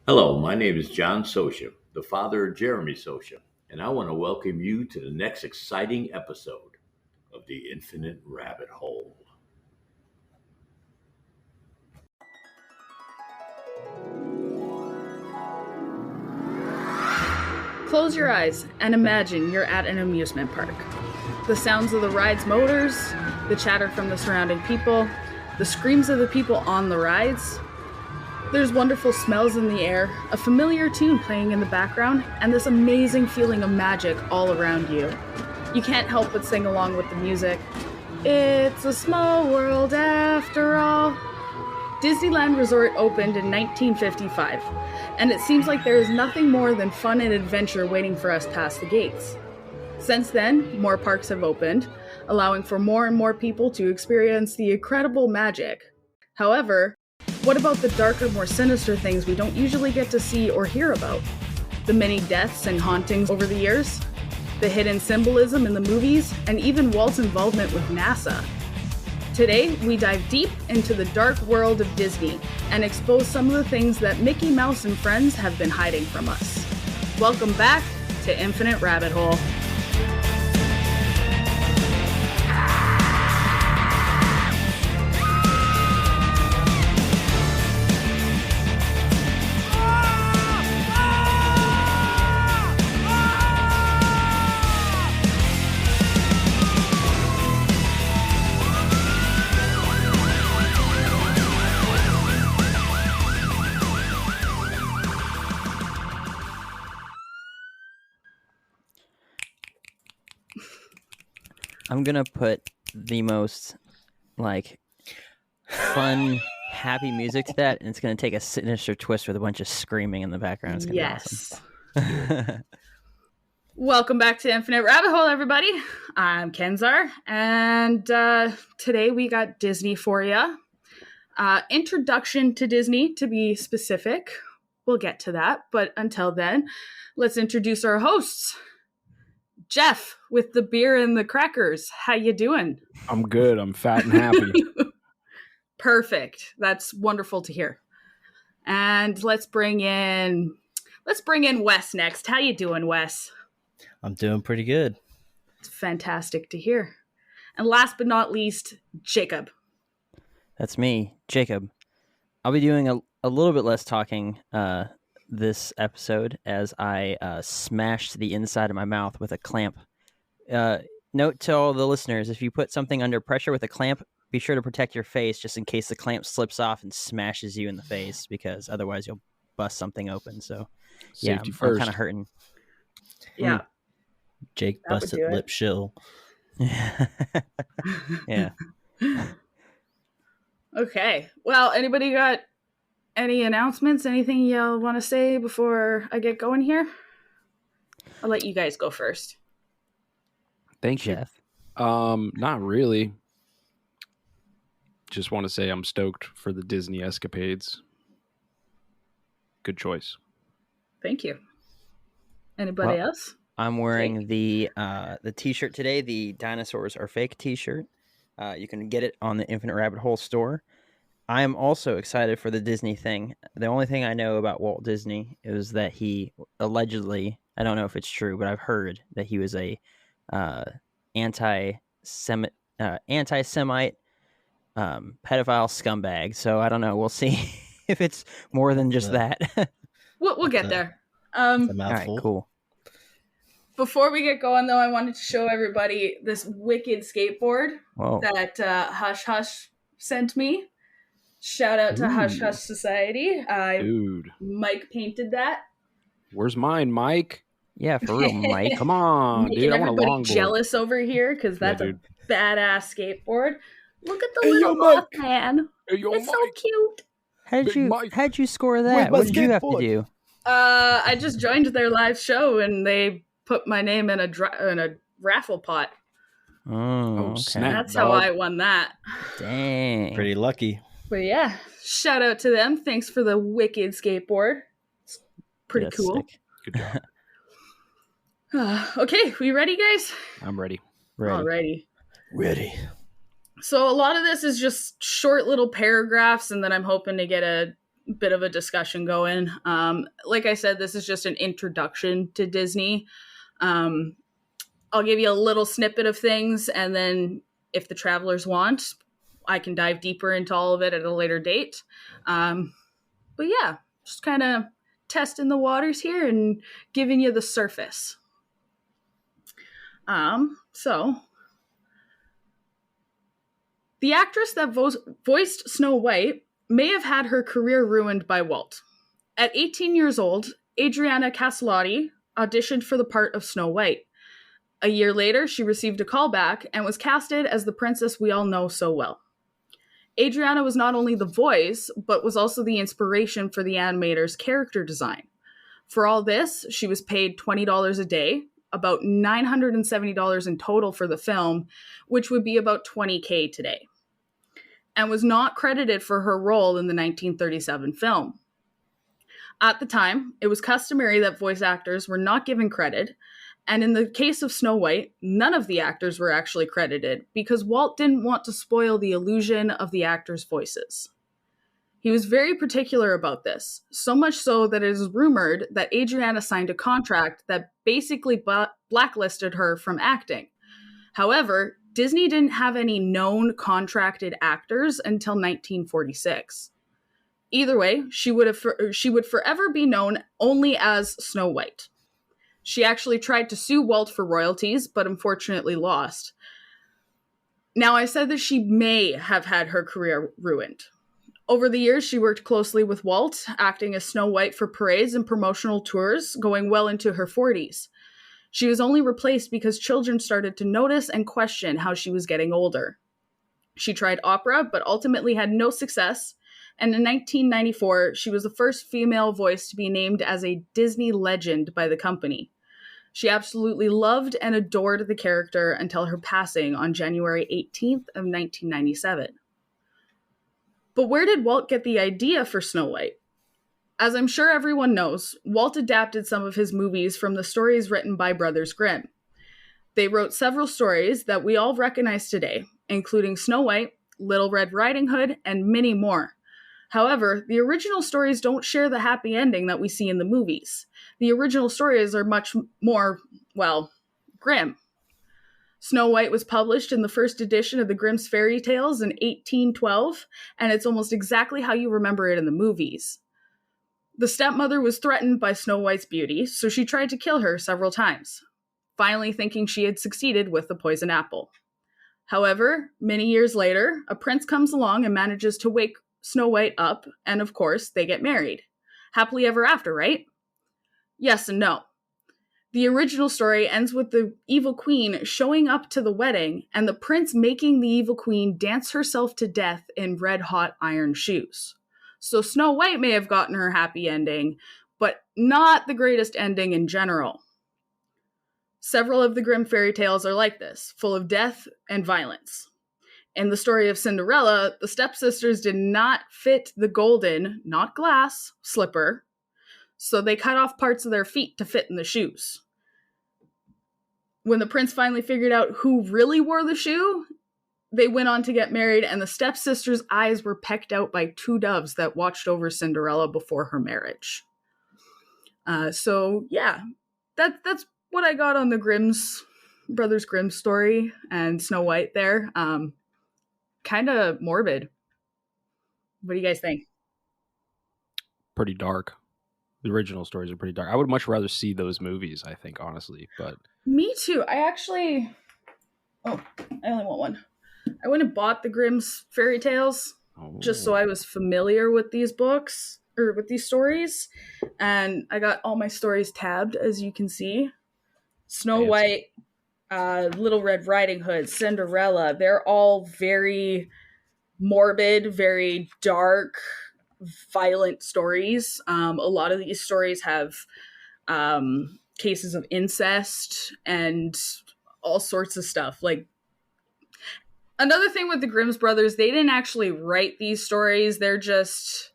Hello, my name is John Socia, the father of Jeremy Socia, and I want to welcome you to the next exciting episode of the Infinite Rabbit Hole. Close your eyes and imagine you're at an amusement park. The sounds of the ride's motors, the chatter from the surrounding people, the screams of the people on the rides. There's wonderful smells in the air, a familiar tune playing in the background, and this amazing feeling of magic all around you. You can't help but sing along with the music. It's a small world after all. Disneyland Resort opened in 1955, and it seems like there is nothing more than fun and adventure waiting for us past the gates. Since then, more parks have opened, allowing for more and more people to experience the incredible magic. However, what about the darker, more sinister things we don't usually get to see or hear about? The many deaths and hauntings over the years? The hidden symbolism in the movies, and even Walt's involvement with NASA? Today, we dive deep into the dark world of Disney and expose some of the things that Mickey Mouse and friends have been hiding from us. Welcome back to Infinite Rabbit Hole. I'm gonna put the most fun, happy music to that, and it's gonna take a sinister twist with a bunch of screaming in the background. It's gonna be awesome. Welcome back to Infinite Rabbit Hole, everybody. I'm Kenzar, and today we got Disney for you. Introduction to Disney, to be specific. We'll get to that, but until then, let's introduce our hosts. Jeff with the beer and the crackers. How you doing? I'm good. I'm fat and happy. Perfect. That's wonderful to hear. And let's bring in Wes next. How you doing, Wes? I'm doing pretty good. It's fantastic to hear. And last but not least, Jacob. That's me, Jacob. I'll be doing a little bit less talking this episode as I smashed the inside of my mouth with a clamp. Note to all the listeners, if you put something under pressure with a clamp, be sure to protect your face just in case the clamp slips off and smashes you in the face, because otherwise you'll bust something open. So Safety I'm first. kind of hurting. Yeah. Jake That would busted do it. lip shill. Yeah. Okay. Well, anybody got any announcements? Anything y'all want to say before I get going here? I'll let you guys go first. Thank you. Jeff. Not really. Just want to say I'm stoked for the Disney escapades. Good choice. Thank you. Anybody Well, else? I'm wearing the t-shirt today, the Dinosaurs Are Fake t-shirt. You can get it on the Infinite Rabbit Hole store. I am also excited for the Disney thing. The only thing I know about Walt Disney is that he allegedly, I don't know if it's true, but I've heard that he was a anti-Semite pedophile scumbag. So I don't know. We'll see if it's more than just that. We'll get there. It's a All right, mouthful. cool. Before we get going, though, I wanted to show everybody this wicked skateboard Whoa. that Hush Hush sent me. Shout out to Hush Ooh. Hush Society. Dude, Mike painted that. where's mine, Mike? Yeah, for real, Mike. Come on, Making dude. I want a everybody longboard. jealous over here because that's dude. a badass skateboard. Look at the Hey, little yo, Mike. Mothman. Hey, yo, It's so Mike. cute. Mike. How'd you score Where's that? my What did you have to skateboard? do? I just joined their live show and they put my name in a raffle pot. Oh, Oh, okay. snap. That's how dog. I won that. Dang. Pretty lucky. But yeah, shout out to them. Thanks for the wicked skateboard. It's pretty That's cool. sick. Good job. Okay, we ready, guys? I'm ready. Ready. Alrighty. Ready. So a lot of this is just short little paragraphs, and then I'm hoping to get a bit of a discussion going. Like I said, this is just an introduction to Disney. I'll give you a little snippet of things, and then if the travelers want, I can dive deeper into all of it at a later date. But yeah, just kind of testing the waters here and giving you the surface. So the actress that voiced Snow White may have had her career ruined by Walt. At 18 years old, Adriana Caselotti auditioned for the part of Snow White. A year later, she received a callback and was casted as the princess we all know so well. Adriana was not only the voice, but was also the inspiration for the animator's character design. For all this, she was paid $20 a day, about $970 in total for the film, which would be about $20K today, and was not credited for her role in the 1937 film. At the time, it was customary that voice actors were not given credit, and in the case of Snow White, none of the actors were actually credited because Walt didn't want to spoil the illusion of the actors' voices. He was very particular about this, so much so that it is rumored that Adriana signed a contract that basically blacklisted her from acting. However, Disney didn't have any known contracted actors until 1946. Either way, she would forever be known only as Snow White. She actually tried to sue Walt for royalties, but unfortunately lost. Now, I said that she may have had her career ruined. Over the years, she worked closely with Walt, acting as Snow White for parades and promotional tours, going well into her 40s. She was only replaced because children started to notice and question how she was getting older. She tried opera, but ultimately had no success, and in 1994, she was the first female voice to be named as a Disney legend by the company. She absolutely loved and adored the character until her passing on January 18th of 1997. But where did Walt get the idea for Snow White? As I'm sure everyone knows, Walt adapted some of his movies from the stories written by Brothers Grimm. They wrote several stories that we all recognize today, including Snow White, Little Red Riding Hood, and many more. However, the original stories don't share the happy ending that we see in the movies. The original stories are much more, grim. Snow White was published in the first edition of the Grimm's Fairy Tales in 1812, and it's almost exactly how you remember it in the movies. The stepmother was threatened by Snow White's beauty, so she tried to kill her several times, finally thinking she had succeeded with the poison apple. However, many years later, a prince comes along and manages to wake Snow White up, and of course, they get married. Happily ever after, right? Yes and no. The original story ends with the evil queen showing up to the wedding and the prince making the evil queen dance herself to death in red-hot iron shoes. So Snow White may have gotten her happy ending, but not the greatest ending in general. Several of the Grimm fairy tales are like this, full of death and violence. In the story of Cinderella, the stepsisters did not fit the golden, not glass, slipper, so they cut off parts of their feet to fit in the shoes. When the prince finally figured out who really wore the shoe, they went on to get married, and the stepsisters' eyes were pecked out by two doves that watched over Cinderella before her marriage. That's what I got on the Brothers Grimm story and Snow White there. Kind of morbid. What do you guys think? Pretty dark. The original stories are pretty dark. I would much rather see those movies, I think, honestly. But me too. I only want one. I went and bought the Grimm's fairy tales just so I was familiar with these books or with these stories, and I got all my stories tabbed, as you can see. Snow White, Little Red Riding Hood, Cinderella, they're all very morbid, very dark, violent stories. A lot of these stories have cases of incest and all sorts of stuff. Like, another thing with the Grimm's brothers, they didn't actually write these stories. They're just,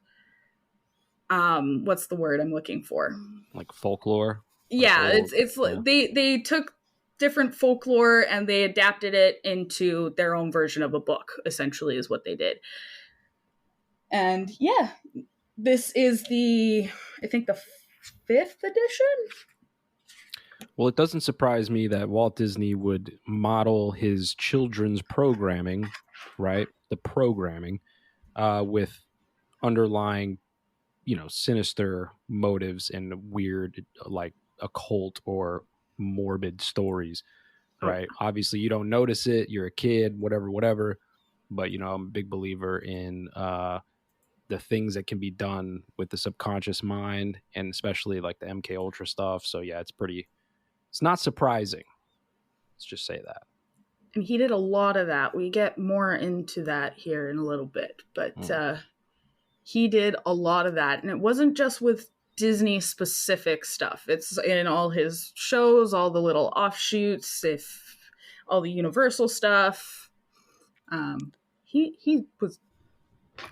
what's the word I'm looking for? Like folklore? Yeah, they took different folklore and they adapted it into their own version of a book, essentially, is what they did. And yeah, This is I think the 5th edition. Well, it doesn't surprise me that Walt Disney would model his children's programming, right? The programming, with underlying, sinister motives and weird, like occult or morbid stories, right? Obviously, you don't notice it. You're a kid, whatever. But, I'm a big believer in the things that can be done with the subconscious mind, and especially like the MK Ultra stuff. So, yeah, it's not surprising. Let's just say that. And he did a lot of that. We get more into that here in a little bit. But he did a lot of that. And it wasn't just with Disney specific stuff. It's in all his shows, all the little offshoots, all the Universal stuff. He was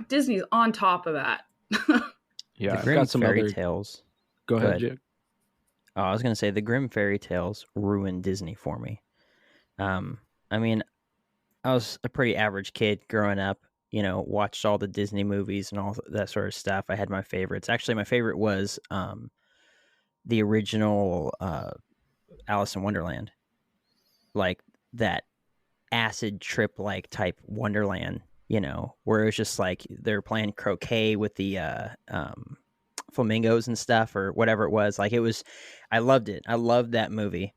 Disney's on top of that. The Yeah, I've Grimm got some fairy other. tales. Go ahead, ahead. Jake. Oh, I was gonna say the Grimm fairy tales ruined Disney for me. I mean, I was a pretty average kid growing up. Watched all the Disney movies and all that sort of stuff. I had my favorites. Actually, my favorite was the original Alice in Wonderland, like that acid trip like type Wonderland. Where it was just like they're playing croquet with the flamingos and stuff or whatever it was. Like I loved it. I loved that movie.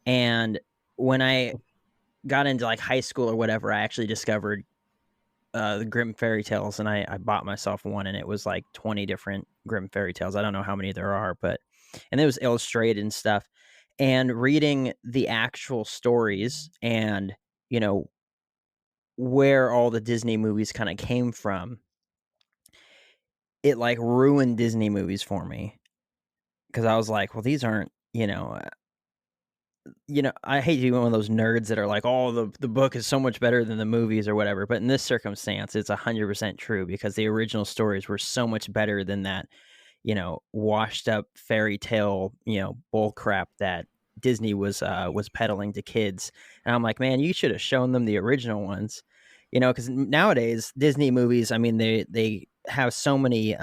And when I got into like high school or whatever, I actually discovered the Grimm fairy tales, and I bought myself one, and it was like 20 different Grimm fairy tales. I don't know how many there are, and it was illustrated and stuff. And reading the actual stories and, where all the Disney movies kind of came from, it like ruined Disney movies for me. Because I was like, well, these aren't, I hate to be one of those nerds that are like, oh, the book is so much better than the movies or whatever. But in this circumstance, it's 100% true, because the original stories were so much better than that, washed up fairy tale, bull crap that Disney was peddling to kids. And I'm like, man, you should have shown them the original ones, because nowadays Disney movies, I mean, they have so many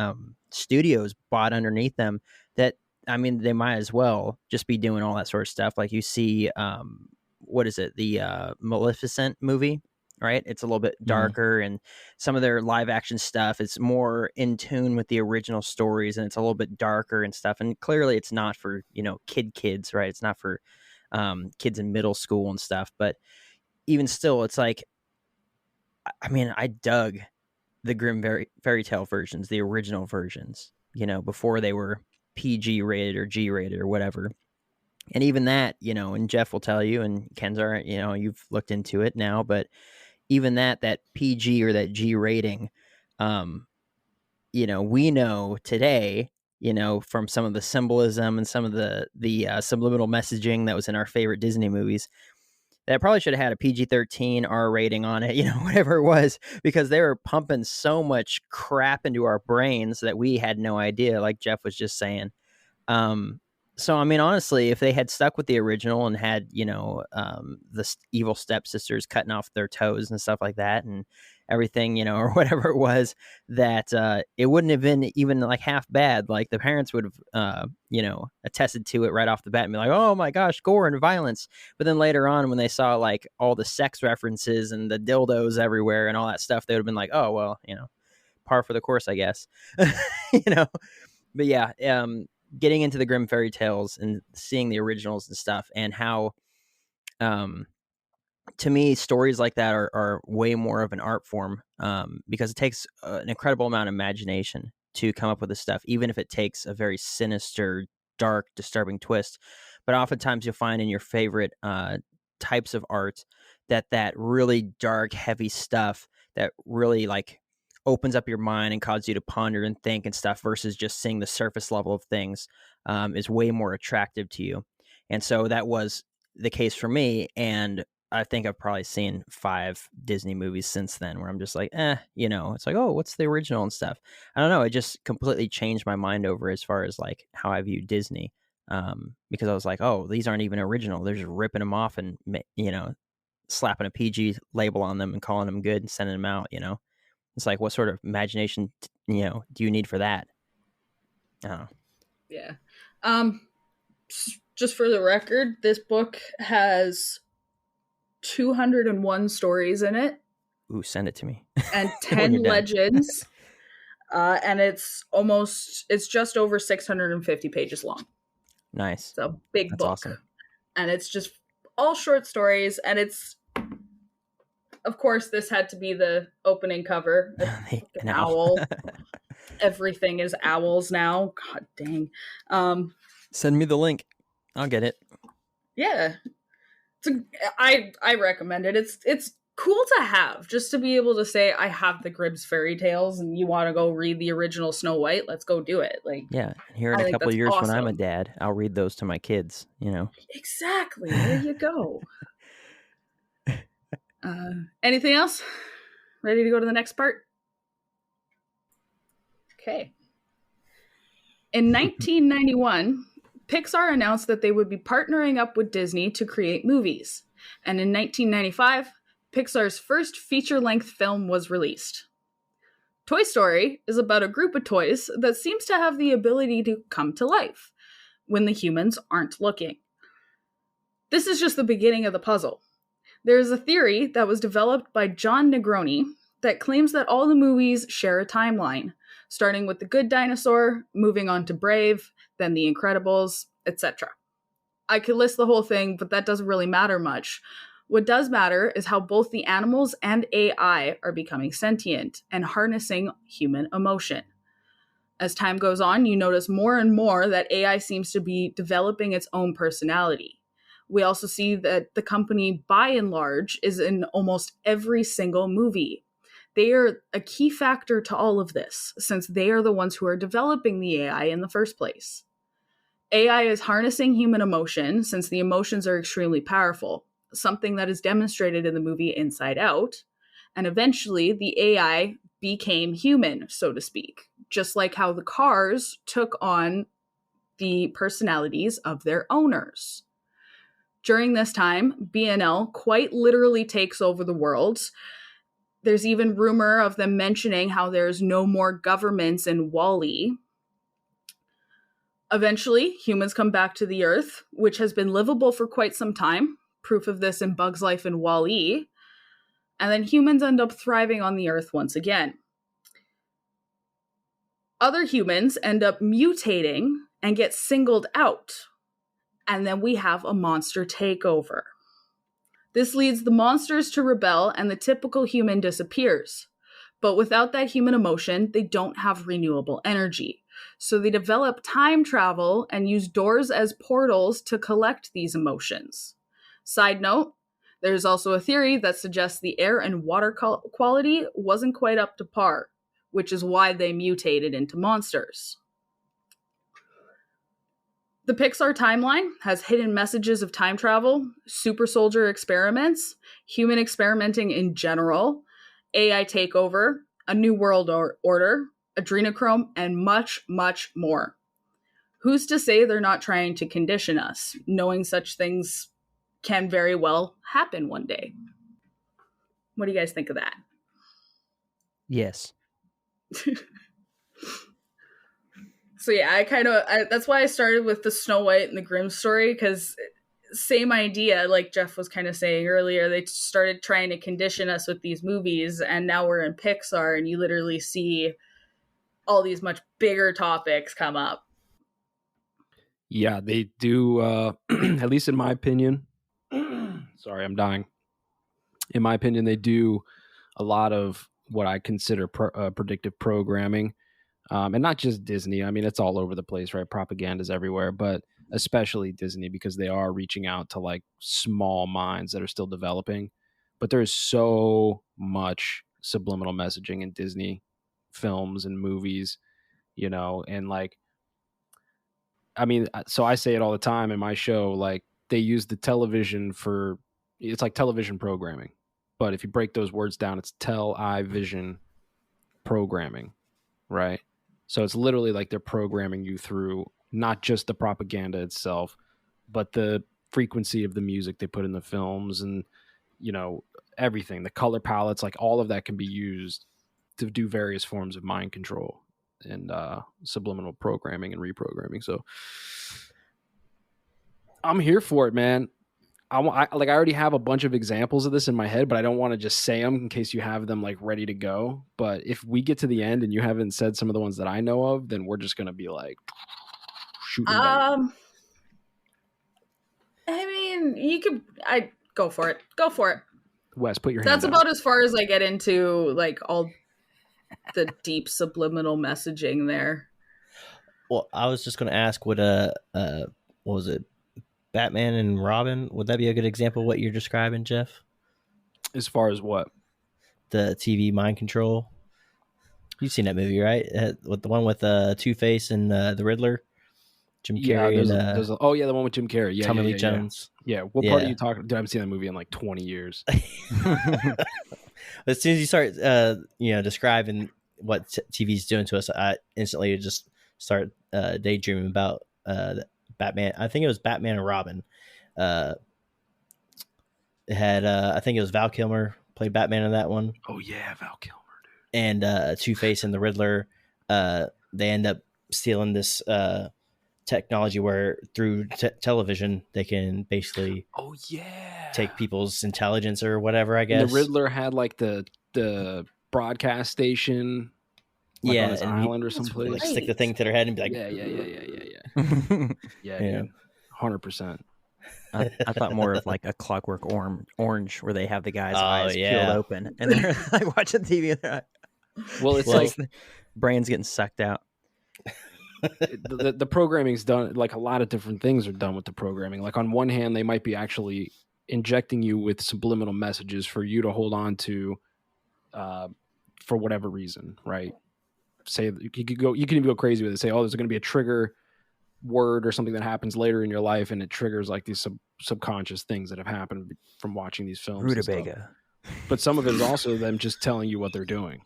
studios bought underneath them that, I mean, they might as well just be doing all that sort of stuff. Like you see, what is it? The Maleficent movie, right? It's a little bit darker, and some of their live action stuff is more in tune with the original stories, and it's a little bit darker and stuff. And clearly it's not for, kids, right? It's not for kids in middle school and stuff. But even still, it's like, I mean, I dug the Grimm fairy tale versions, the original versions, before they were PG rated or G rated or whatever. And even that, and Jeff will tell you, and Ken's already, you've looked into it now, but even that PG or that G rating, we know today, from some of the symbolism and some of the subliminal messaging that was in our favorite Disney movies, that probably should have had a PG-13 R rating on it, whatever it was, because they were pumping so much crap into our brains that we had no idea, like Jeff was just saying. So, I mean, honestly, if they had stuck with the original and had, the evil stepsisters cutting off their toes and stuff like that and everything, or whatever it was, that it wouldn't have been even like half bad. Like the parents would have, attested to it right off the bat and be like, oh my gosh, gore and violence. But then later on, when they saw like all the sex references and the dildos everywhere and all that stuff, they would have been like, oh, well, par for the course, I guess. But yeah, getting into the Grimm fairy tales and seeing the originals and stuff, and how, to me, stories like that are way more of an art form, because it takes an incredible amount of imagination to come up with this stuff, even if it takes a very sinister, dark, disturbing twist. But oftentimes you'll find in your favorite types of art that really dark, heavy stuff that really like opens up your mind and causes you to ponder and think and stuff, versus just seeing the surface level of things, is way more attractive to you. And so that was the case for me. And I think I've probably seen 5 Disney movies since then where I'm just like, it's like, oh, what's the original and stuff. I don't know. It just completely changed my mind over as far as like how I view Disney. Because I was like, oh, these aren't even original. They're just ripping them off and, slapping a PG label on them and calling them good and sending them out, It's like, what sort of imagination, do you need for that? Oh, Yeah. Just for the record, this book has 201 stories in it ooh, send it to me. and When 10 you're done. legends. And it's just over 650 pages long. Nice. It's a big That's book. awesome. And it's just all short stories. And it's, of course, this had to be the opening cover. An Owl. Everything is owls now. God dang. Send me the link. I'll get it. Yeah. I recommend it. It's cool to have, just to be able to say I have the Grimm's fairy tales and you want to go read the original Snow White, let's go do it. Like, Yeah, and here in I a think couple of that's years when I'm a awesome. dad, I'll read those to my kids. Exactly. There you go. Anything else? Ready to go to the next part? Okay. In 1991, Pixar announced that they would be partnering up with Disney to create movies. And in 1995, Pixar's first feature-length film was released. Toy Story is about a group of toys that seems to have the ability to come to life when the humans aren't looking. This is just the beginning of the puzzle. There is a theory that was developed by John Negroni that claims that all the movies share a timeline, starting with The Good Dinosaur, moving on to Brave, then The Incredibles, etc. I could list the whole thing, but that doesn't really matter much. What does matter is how both the animals and AI are becoming sentient and harnessing human emotion. As time goes on, you notice more and more that AI seems to be developing its own personality. We also see that the company, by and large, is in almost every single movie. They are a key factor to all of this, since they are the ones who are developing the AI in the first place. AI is harnessing human emotion, since the emotions are extremely powerful, something that is demonstrated in the movie Inside Out, and eventually the AI became human, so to speak, just like how the cars took on the personalities of their owners. During this time, B&L quite literally takes over the world. There's even rumor of them mentioning how there's no more governments in WALL-E. Eventually, humans come back to the Earth, which has been livable for quite some time. Proof of this in Bug's Life in WALL-E. And then humans end up thriving on the Earth once again. Other humans end up mutating and get singled out. And then we have a monster takeover. This leads the monsters to rebel and the typical human disappears. But without that human emotion, they don't have renewable energy. So they develop time travel and use doors as portals to collect these emotions. Side note, there's also a theory that suggests the air and water quality wasn't quite up to par, which is why they mutated into monsters. The Pixar timeline has hidden messages of time travel, super soldier experiments, human experimenting in general, AI takeover, a new world order, adrenochrome, and much, much more. Who's to say they're not trying to condition us, knowing such things can very well happen one day? What do you guys think of that? Yes. So yeah, that's why I started with the Snow White and the Grimm story, because same idea, like Jeff was kind of saying earlier, they started trying to condition us with these movies, and now we're in Pixar, and you literally see all these much bigger topics come up. Yeah, they do, at least in my opinion. Sorry, I'm dying. In my opinion, they do a lot of what I consider predictive programming. And not just Disney. I mean, it's all over the place, right? Propaganda's everywhere, but especially Disney, because they are reaching out to like small minds that are still developing. But there is so much subliminal messaging in Disney films and movies, and like, I mean, so I say it all the time in my show, like they use the television it's like television programming. But if you break those words down, it's television programming, right? So it's literally like they're programming you through not just the propaganda itself, but the frequency of the music they put in the films and, everything, the color palettes, like all of that can be used to do various forms of mind control and subliminal programming and reprogramming. So I'm here for it, man. I already have a bunch of examples of this in my head, but I don't want to just say them in case you have them like ready to go. But if we get to the end and you haven't said some of the ones that I know of, then we're just going to be like shooting down. I mean, go for it. Go for it. Wes, put your hand That's down. about as far as I get into like all the deep subliminal messaging there. Well, I was just going to ask, what was it? Batman and Robin? Would that be a good example of what you're describing, Jeff? As far as what? The TV mind control. You've seen that movie, right? With the one with Two-Face and the Riddler, Jim Carrey, the one with Jim Carrey. Yeah, Tommy Lee Jones. Yeah, what part are you talking? Dude, I haven't seen that movie in like 20 years. As soon as you start, describing what TV's doing to us, I instantly just start daydreaming about Batman. I think it was Batman and Robin. It had, I think it was Val Kilmer played Batman in that one. Oh yeah, Val Kilmer, dude. And Two-Face and the Riddler. They end up stealing this technology where through television they can basically take people's intelligence or whatever, I guess. And the Riddler had like the broadcast station on his island or someplace. Like stick the thing to their head and be like, yeah, 100%. I thought more of like a Clockwork Orange, where they have the guy's eyes peeled open and they're like watching TV. And they're like, well, it's like brain's getting sucked out. The programming's done, like a lot of different things are done with the programming. Like on one hand, they might be actually injecting you with subliminal messages for you to hold on to for whatever reason, right? Say you can even go crazy with it. Say, oh, there's going to be a trigger word or something that happens later in your life, and it triggers like these subconscious things that have happened from watching these films. Rutabaga. But some of it is also them just telling you what they're doing,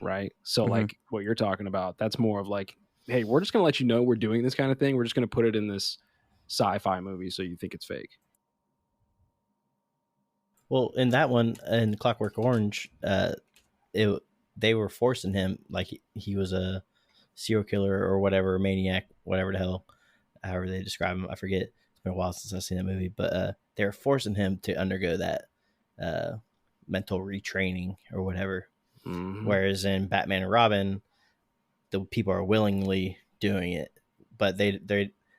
right? So like what you're talking about, that's more of like, hey, we're just going to let you know we're doing this kind of thing. We're just going to put it in this sci-fi movie so you think it's fake. Well, in that one, in Clockwork Orange, they were forcing him, like he was a serial killer or whatever, maniac, whatever the hell, however they describe him. I forget. It's been a while since I've seen that movie, but they were forcing him to undergo that mental retraining or whatever. Mm-hmm. Whereas in Batman and Robin, the people are willingly doing it, but they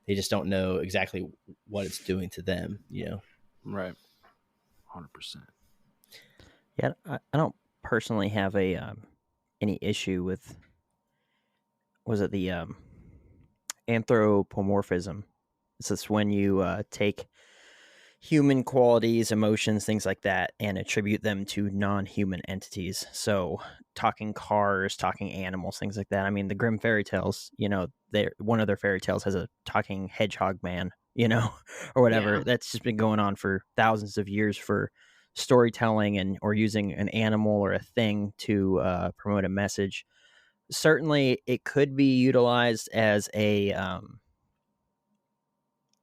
just don't know exactly what it's doing to them, Right. 100%. Yeah, I don't personally have any issue with, was it the anthropomorphism? It's just when you take human qualities, emotions, things like that, and attribute them to non-human entities. So talking cars, talking animals, things like that. I mean, the Grimm fairy tales, one of their fairy tales has a talking hedgehog man, or whatever. Yeah. That's just been going on for thousands of years for storytelling or using an animal or a thing to promote a message. Certainly it could be utilized as a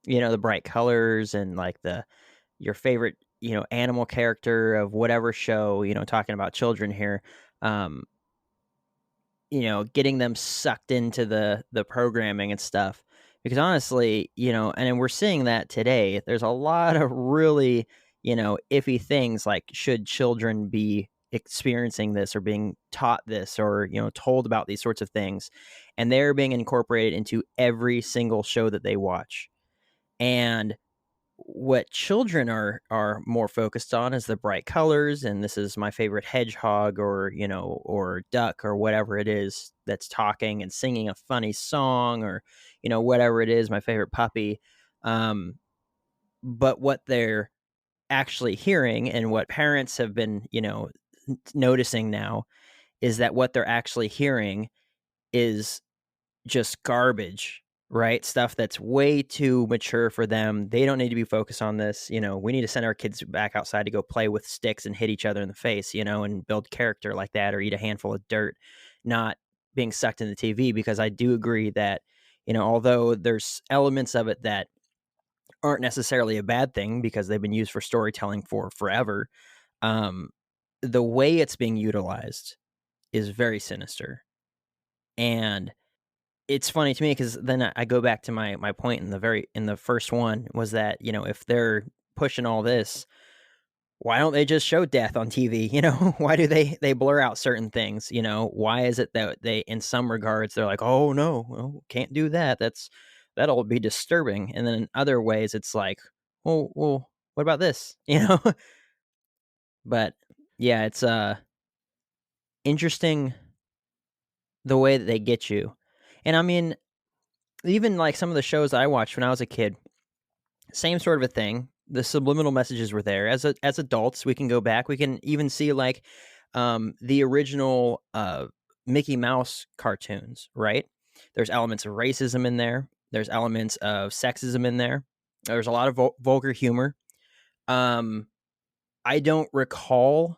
the bright colors and like your favorite animal character of whatever show, talking about children here, getting them sucked into the programming and stuff, because honestly, and we're seeing that today. There's a lot of really iffy things, like should children be experiencing this or being taught this or told about these sorts of things, and they're being incorporated into every single show that they watch. And what children are more focused on is the bright colors, and this is my favorite hedgehog or or duck or whatever it is that's talking and singing a funny song, or whatever it is, my favorite puppy. But what they're actually hearing, and what parents have been noticing now, is that what they're actually hearing is just garbage, right? Stuff that's way too mature for them. They don't need to be focused on this. We need to send our kids back outside to go play with sticks and hit each other in the face, and build character like that, or eat a handful of dirt, not being sucked in the TV. Because I do agree that, although there's elements of it that aren't necessarily a bad thing because they've been used for storytelling for forever, the way it's being utilized is very sinister. And it's funny to me because then I go back to my point in the first one was that, you know, if they're pushing all this, why don't they just show death on TV? You know, why do they blur out certain things? You know, why is it that they, in some regards, they're like, oh no, well, can't do that. That'll be disturbing. And then in other ways, it's like, well, what about this? You know, but yeah, it's interesting the way that they get you. And I mean, even like some of the shows I watched when I was a kid, same sort of a thing. The subliminal messages were there. As adults, we can go back. We can even see like the original Mickey Mouse cartoons, right? There's elements of racism in there. There's elements of sexism in there. There's a lot of vulgar humor. I don't recall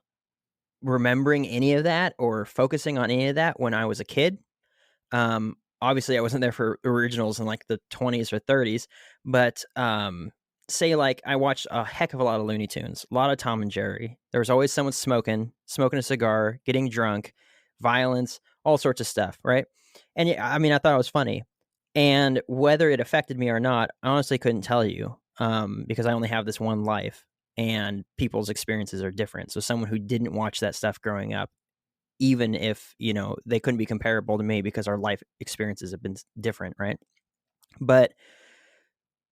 remembering any of that or focusing on any of that when I was a kid. Obviously I wasn't there for originals in like the 20s or 30s, but say like I watched a heck of a lot of Looney Tunes, a lot of Tom and Jerry. There was always someone smoking a cigar, getting drunk, violence, all sorts of stuff, right? And I mean, I thought it was funny. And whether it affected me or not, I honestly couldn't tell you because I only have this one life and people's experiences are different. So someone who didn't watch that stuff growing up, even if, you know, they couldn't be comparable to me because our life experiences have been different, right? But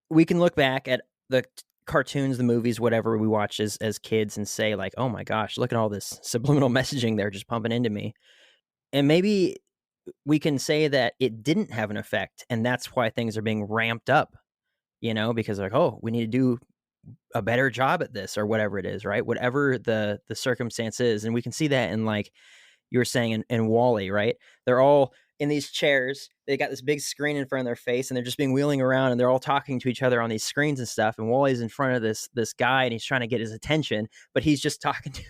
we can look back at the cartoons, the movies, whatever we watched as kids and say like, oh my gosh, look at all this subliminal messaging they're just pumping into me. And maybe we can say that it didn't have an effect and that's why things are being ramped up, you know, because like, oh, we need to do a better job at this or whatever it is, right? Whatever the circumstance is. And we can see that in like you were saying in Wall-E, right? They're all in these chairs. They got this big screen in front of their face and they're just being wheeling around and they're all talking to each other on these screens and stuff. And Wally's in front of this guy and he's trying to get his attention, but he's just talking to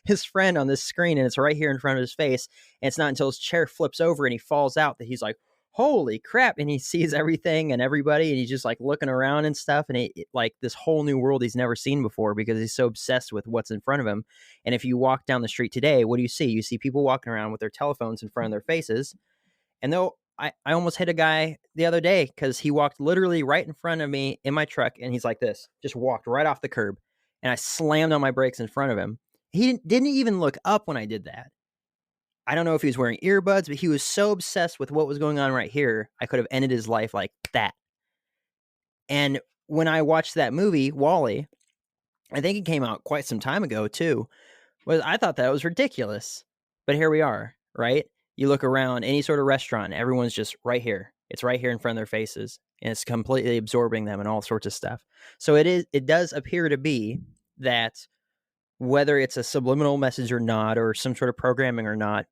his friend on this screen and it's right here in front of his face. And it's not until his chair flips over and he falls out that he's like, holy crap. And he sees everything and everybody and he's just like looking around and stuff. And it like this whole new world he's never seen before because he's so obsessed with what's in front of him. And if you walk down the street today, what do you see? You see people walking around with their telephones in front of their faces. And I almost hit a guy the other day because he walked literally right in front of me in my truck. And he's like this, just walked right off the curb. And I slammed on my brakes in front of him. He didn't even look up when I did that. I don't know if he was wearing earbuds, but he was so obsessed with what was going on right here. I could have ended his life like that. And when I watched that movie, Wall-E, I think it came out quite some time ago too, I thought that was ridiculous. But here we are, right? You look around any sort of restaurant, everyone's just right here. It's right here in front of their faces and it's completely absorbing them and all sorts of stuff. So it does appear to be that whether it's a subliminal message or not, or some sort of programming or not,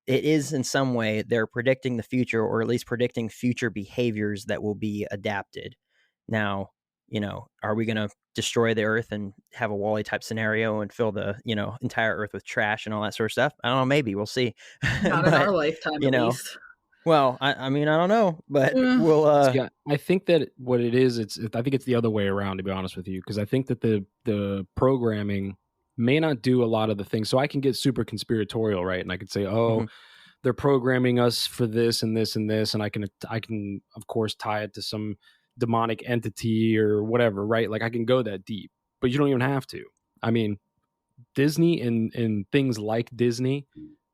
it is in some way they're predicting the future or at least predicting future behaviors that will be adapted. Now, you know, are we going to destroy the earth and have a Wall-E type scenario and fill the, you know, entire earth with trash and all that sort of stuff? I don't know. Maybe we'll see. Not But, in our lifetime, you at know, least. well, I mean, I don't know, but Yeah. we'll. Yeah, I think that what it is, I think it's the other way around, to be honest with you, because I think that the programming may not do a lot of the things. So I can get super conspiratorial, right? And I could say, oh, Mhm. they're programming us for this and this and this, and I can of course tie it to some demonic entity or whatever, right? Like I can go that deep, but you don't even have to. I mean, Disney and things like Disney,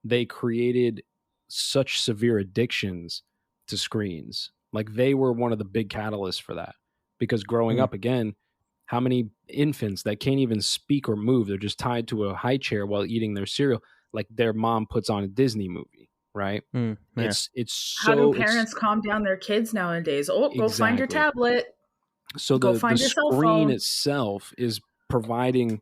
they created such severe addictions to screens. Like they were one of the big catalysts for that. Because growing up, again, how many infants that can't even speak or move, they're just tied to a high chair while eating their cereal, like their mom puts on a Disney movie, right? Yeah. It's so How do parents calm down their kids nowadays? Oh, go find your Exactly. tablet. So Go the find your cell screen phone. itself is providing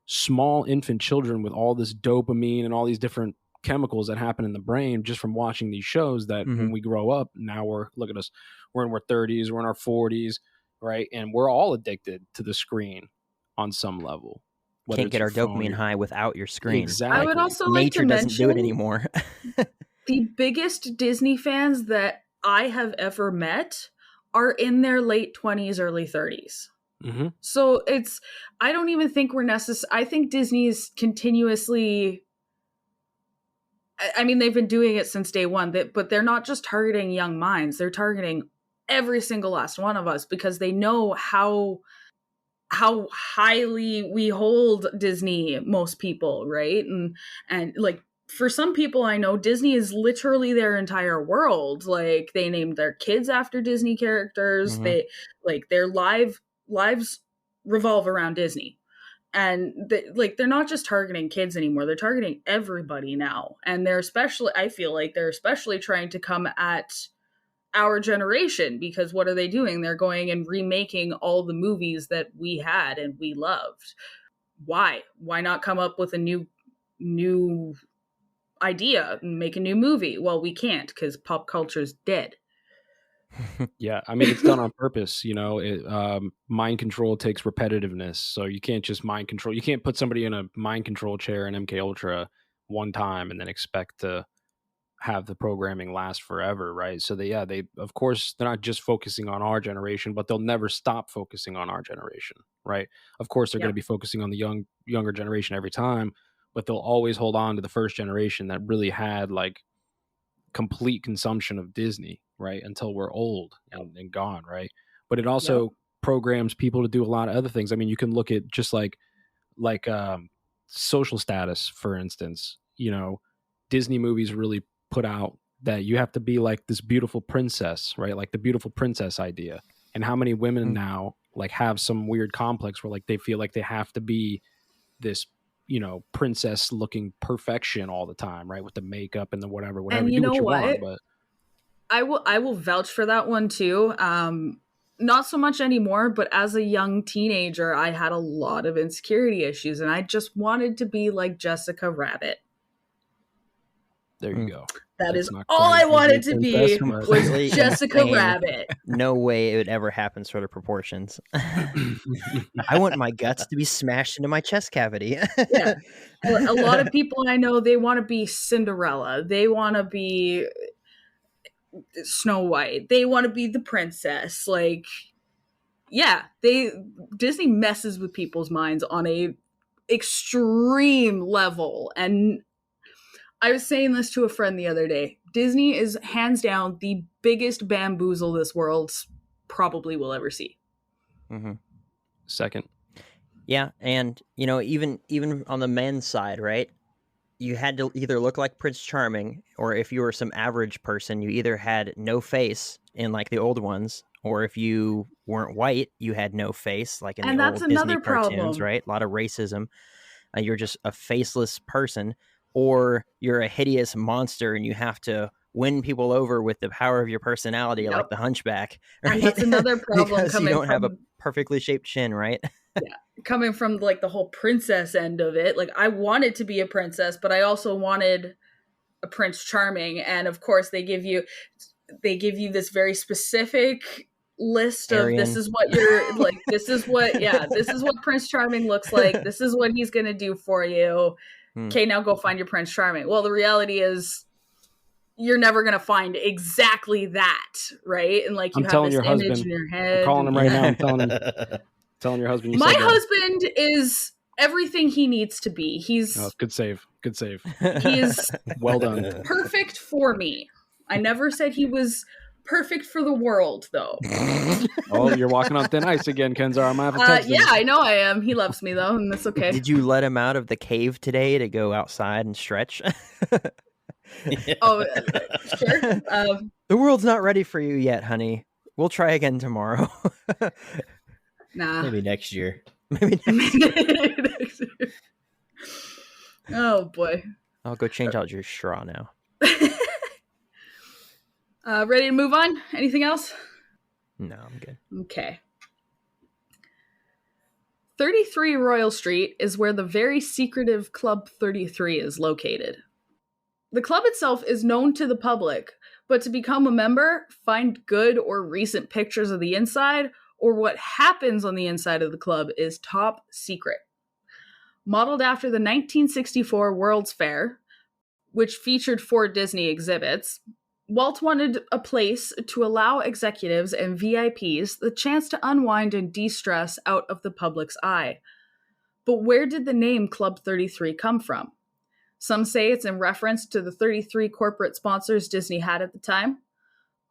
small infant children with all this dopamine and all these different chemicals that happen in the brain just from watching these shows that when we grow up, now look at us, we're in our 30s, we're in our 40s, right? And we're all addicted to the screen on some level. Whether Can't it's get your our phone, dopamine high without your screen. Exactly. I would also like to Nature doesn't do it mention anymore. the biggest Disney fans that I have ever met are in their late 20s, early 30s. Mm-hmm. So I don't even think we're necessary. I think Disney is continuously I mean, they've been doing it since day one, but they're not just targeting young minds. They're targeting every single last one of us because they know how highly we hold Disney, most people, right? And like, for some people I know, Disney is literally their entire world. Like, they named their kids after Disney characters. Mhm. They, like, their lives revolve around Disney. And they're not just targeting kids anymore. They're targeting everybody now. And I feel like they're especially trying to come at our generation, because what are they doing? They're going and remaking all the movies that we had and we loved. Why not come up with a new idea and make a new movie? Well, we can't, because pop culture's dead. Yeah, I mean, it's done on purpose. Mind control takes repetitiveness, so you can't just mind control. You can't put somebody in a mind control chair in MK Ultra one time and then expect to have the programming last forever, right? So they of course they're not just focusing on our generation, but they'll never stop focusing on our generation, right? Of course they're going to be focusing on the younger generation every time, but they'll always hold on to the first generation that really had like complete consumption of Disney, right? Until we're old and gone, right? But it also programs people to do a lot of other things. I mean, you can look at just like social status, for instance. Disney movies really put out that you have to be like this beautiful princess, right? Like the beautiful princess idea. And how many women now like have some weird complex where like they feel like they have to be this, princess looking perfection all the time, right? With the makeup and the whatever. And you do know what you what? want, but I will vouch for that one too. Not so much anymore, but as a young teenager, I had a lot of insecurity issues, and I just wanted to be like Jessica Rabbit. There you go. That That's is not all quite I wanted to That's be, completely was Jessica insane. Rabbit. No way it would ever happen sort of proportions. I want my guts to be smashed into my chest cavity. Yeah. A lot of people I know, they want to be Cinderella. They want to be Snow White. They want to be the princess. Like, yeah, Disney messes with people's minds on a extreme level. And I was saying this to a friend the other day. Disney is hands down the biggest bamboozle this world probably will ever see. Mm-hmm. Second. Yeah, and even on the men's side, right? You had to either look like Prince Charming, or if you were some average person, you either had no face in like the old ones, or if you weren't white, you had no face, like in And the that's old Disney another cartoons, problem. right? A lot of racism. You're just a faceless person, or you're a hideous monster and you have to win people over with the power of your personality, like the Hunchback. Right? And that's another problem because coming you don't have a from perfectly shaped chin, right? yeah, coming from like the whole princess end of it. Like, I wanted to be a princess, but I also wanted a Prince Charming, and of course they give you this very specific list Aryan. of this is what you're like, this is what Prince Charming looks like, this is what he's gonna do for you. Okay, now go find your Prince Charming. Well, the reality is you're never gonna find exactly that, right? And like, you have this image in your head. I'm calling him right now. I'm telling your husband. My husband is everything he needs to be. He's good save. He is well done. Perfect for me. I never said he was perfect for the world, though. Oh, you're walking on thin ice again, Kenzar. I'm gonna have to text him. Yeah, I know I am. He loves me though, and that's okay. Did you let him out of the cave today to go outside and stretch? Oh, sure. The world's not ready for you yet, honey. We'll try again tomorrow. Nah. Maybe next year. Maybe next year. Oh boy. I'll go change out your straw now. Ready to move on? Anything else? No, I'm good. Okay. 33 Royal Street is where the very secretive Club 33 is located. The club itself is known to the public, but to become a member, find good or recent pictures of the inside or what happens on the inside of the club is top secret. Modeled after the 1964 World's Fair, which featured 4 Disney exhibits, Walt wanted a place to allow executives and VIPs the chance to unwind and de-stress out of the public's eye. But where did the name Club 33 come from? Some say it's in reference to the 33 corporate sponsors Disney had at the time.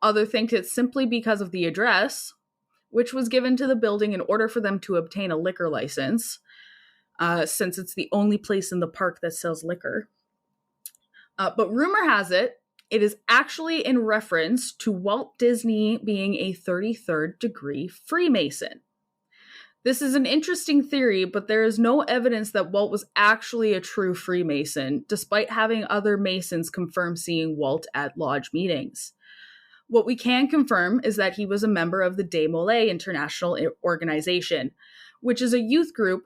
Others think it's simply because of the address, which was given to the building in order for them to obtain a liquor license, since it's the only place in the park that sells liquor. But rumor has it, it is actually in reference to Walt Disney being a 33rd degree Freemason. This is an interesting theory, but there is no evidence that Walt was actually a true Freemason, despite having other Masons confirm seeing Walt at lodge meetings. What we can confirm is that he was a member of the De Molay International Organization, which is a youth group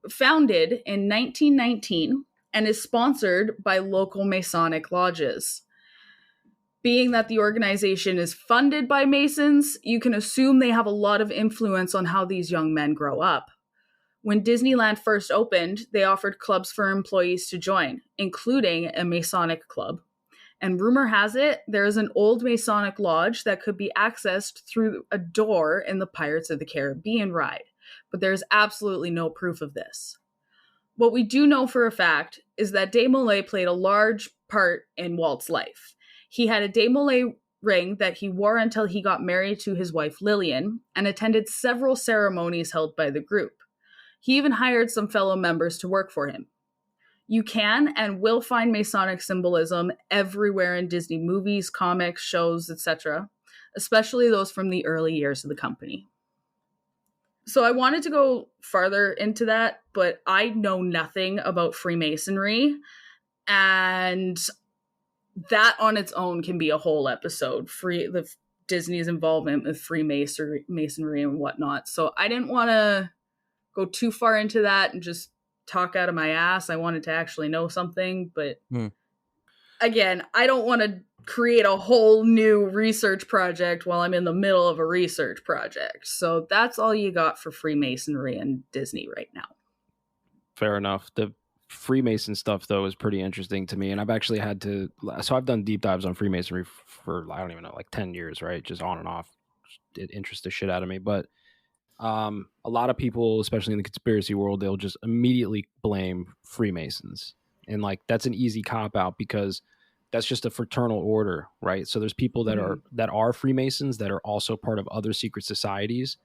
founded in 1919 and is sponsored by local Masonic lodges. Being that the organization is funded by Masons, you can assume they have a lot of influence on how these young men grow up. When Disneyland first opened, they offered clubs for employees to join, including a Masonic club. And rumor has it, there is an old Masonic lodge that could be accessed through a door in the Pirates of the Caribbean ride, but there's absolutely no proof of this. What we do know for a fact is that De Molay played a large part in Walt's life. He had a De Molay ring that he wore until he got married to his wife Lillian and attended several ceremonies held by the group. He even hired some fellow members to work for him. You can and will find Masonic symbolism everywhere in Disney movies, comics, shows, etc., especially those from the early years of the company. So I wanted to go farther into that, but I know nothing about Freemasonry, and that on its own can be a whole episode, Disney's involvement with Freemasonry and whatnot. So I didn't want to go too far into that and just talk out of my ass. I wanted to actually know something, but again, I don't want to create a whole new research project while I'm in the middle of a research project. So that's all you got for Freemasonry and Disney right now. Fair enough. The Freemason stuff, though, is pretty interesting to me. And I've actually had to, so I've done deep dives on Freemasonry for, I don't even know, like 10 years, right? Just on and off. It interests the shit out of me. But a lot of people, especially in the conspiracy world, they'll just immediately blame Freemasons. And like, that's an easy cop out because that's just a fraternal order, right? So there's people that are Freemasons that are also part of other secret societies.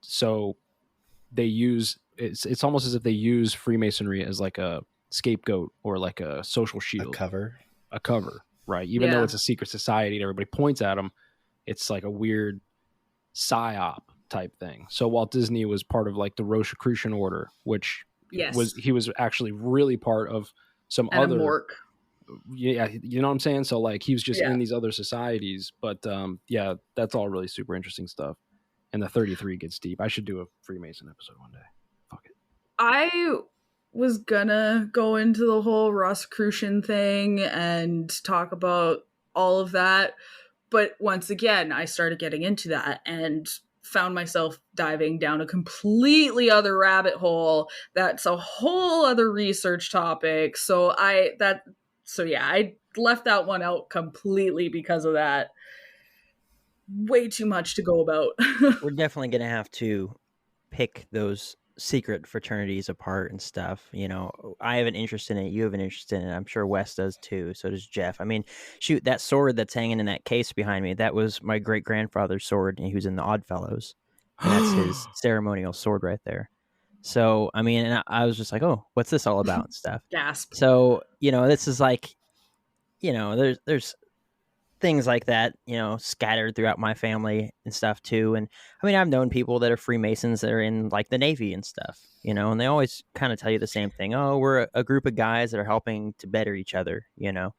So they use, it's almost as if they use Freemasonry as like a scapegoat or like a social shield. A cover, right? Even though it's a secret society and everybody points at them, it's like a weird psyop type thing. So Walt Disney was part of like the Rosicrucian order, which he was actually really part of some other Mork. Yeah, you know what I'm saying? So like he was just in these other societies, but yeah, that's all really super interesting stuff. And the 33 gets deep. I should do a Freemason episode one day. Fuck it. I was gonna go into the whole Rosicrucian thing and talk about all of that, but once again, I started getting into that and found myself diving down a completely other rabbit hole. That's a whole other research topic. So I left that one out completely because of that. Way too much to go about. We're definitely going to have to pick those secret fraternities apart and stuff. You know, I have an interest in it. You have an interest in it. I'm sure Wes does too. So does Jeff. I mean, shoot, that sword that's hanging in that case behind me, that was my great grandfather's sword. And he was in the Oddfellows. And that's his ceremonial sword right there. So, I mean, and I was just like, oh, what's this all about and stuff. Gasp. So, you know, this is like, you know, there's things like that, you know, scattered throughout my family and stuff too. And I mean, I've known people that are Freemasons that are in like the Navy and stuff, you know, and they always kind of tell you the same thing. Oh, we're a group of guys that are helping to better each other, you know,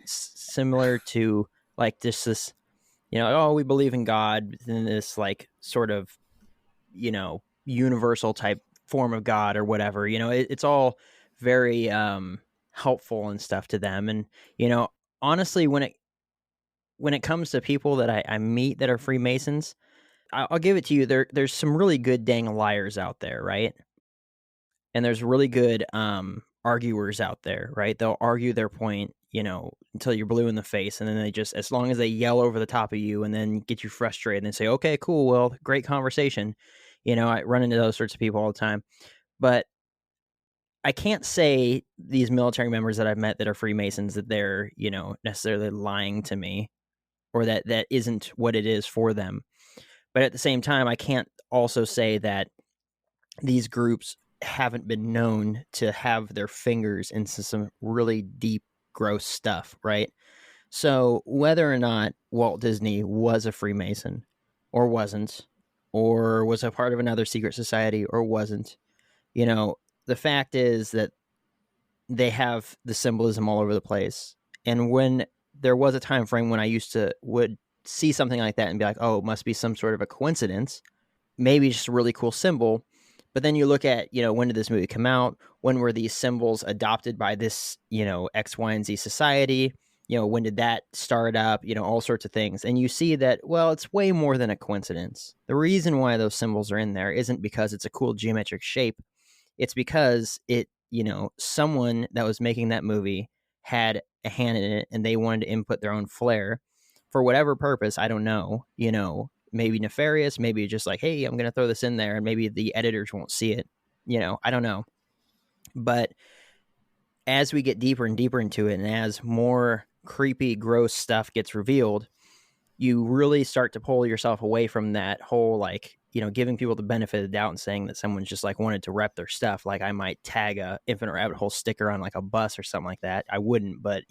similar to like this, you know, oh, we believe in God in this like sort of, you know, universal type form of God or whatever, you know, it's all very helpful and stuff to them. And, you know, honestly, when it comes to people that I meet that are Freemasons, I'll give it to you. There's some really good dang liars out there, right? And there's really good arguers out there, right? They'll argue their point, you know, until you're blue in the face, and then they just, as long as they yell over the top of you and then get you frustrated and say, okay, cool, well, great conversation. You know, I run into those sorts of people all the time. But I can't say these military members that I've met that are Freemasons that they're, necessarily lying to me, or that isn't what it is for them. But at the same time, I can't also say that these groups haven't been known to have their fingers into some really deep, gross stuff, right? So whether or not Walt Disney was a Freemason or wasn't, or was a part of another secret society or wasn't, the fact is that they have the symbolism all over the place. And when there was a time frame when I would see something like that and be like, oh, it must be some sort of a coincidence, maybe just a really cool symbol. But then you look at, when did this movie come out? When were these symbols adopted by this, X, Y, and Z society? When did that start up? All sorts of things. And you see that, well, it's way more than a coincidence. The reason why those symbols are in there isn't because it's a cool geometric shape. It's because someone that was making that movie had a hand in it and they wanted to input their own flair for whatever purpose. I don't know, maybe nefarious, maybe just like, hey, I'm going to throw this in there and maybe the editors won't see it. I don't know. But as we get deeper and deeper into it and as more creepy, gross stuff gets revealed, you really start to pull yourself away from that whole, like, giving people the benefit of the doubt and saying that someone's just like wanted to rep their stuff. Like I might tag a Infinite Rabbit Hole sticker on like a bus or something like that. I wouldn't, but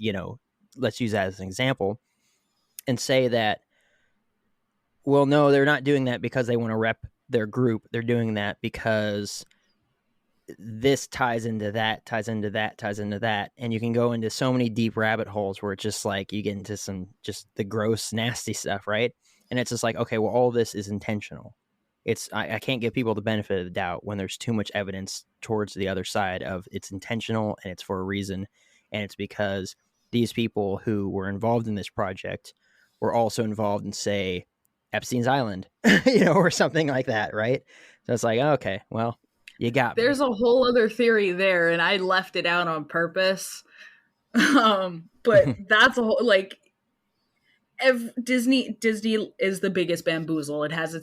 let's use that as an example and say that, well, no, they're not doing that because they want to rep their group. They're doing that because this ties into that, ties into that, ties into that. And you can go into so many deep rabbit holes where it's just like you get into some just the gross, nasty stuff, right? And it's just like, okay, well, all this is intentional. I can't give people the benefit of the doubt when there's too much evidence towards the other side of it's intentional and it's for a reason. And it's because these people who were involved in this project were also involved in, say, Epstein's Island, or something like that, right? So it's like, okay, well, you got me. There's a whole other theory there, and I left it out on purpose. But that's a whole, like, Disney is the biggest bamboozle. It has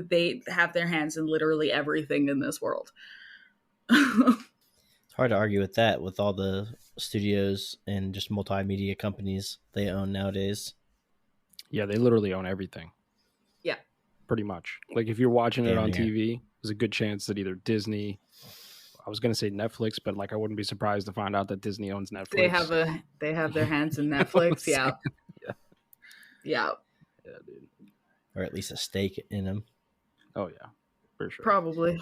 they have their hands in literally everything in this world. It's hard to argue with that with all the studios and just multimedia companies they own nowadays. Yeah, they literally own everything. Yeah. Pretty much. Like if you're watching it on yeah. TV, there's a good chance that either Disney, I was going to say Netflix, but like I wouldn't be surprised to find out that Disney owns Netflix. They have their hands in Netflix. Yeah. Yeah. Yeah, dude. Or at least a stake in them. Oh yeah, for sure. Probably.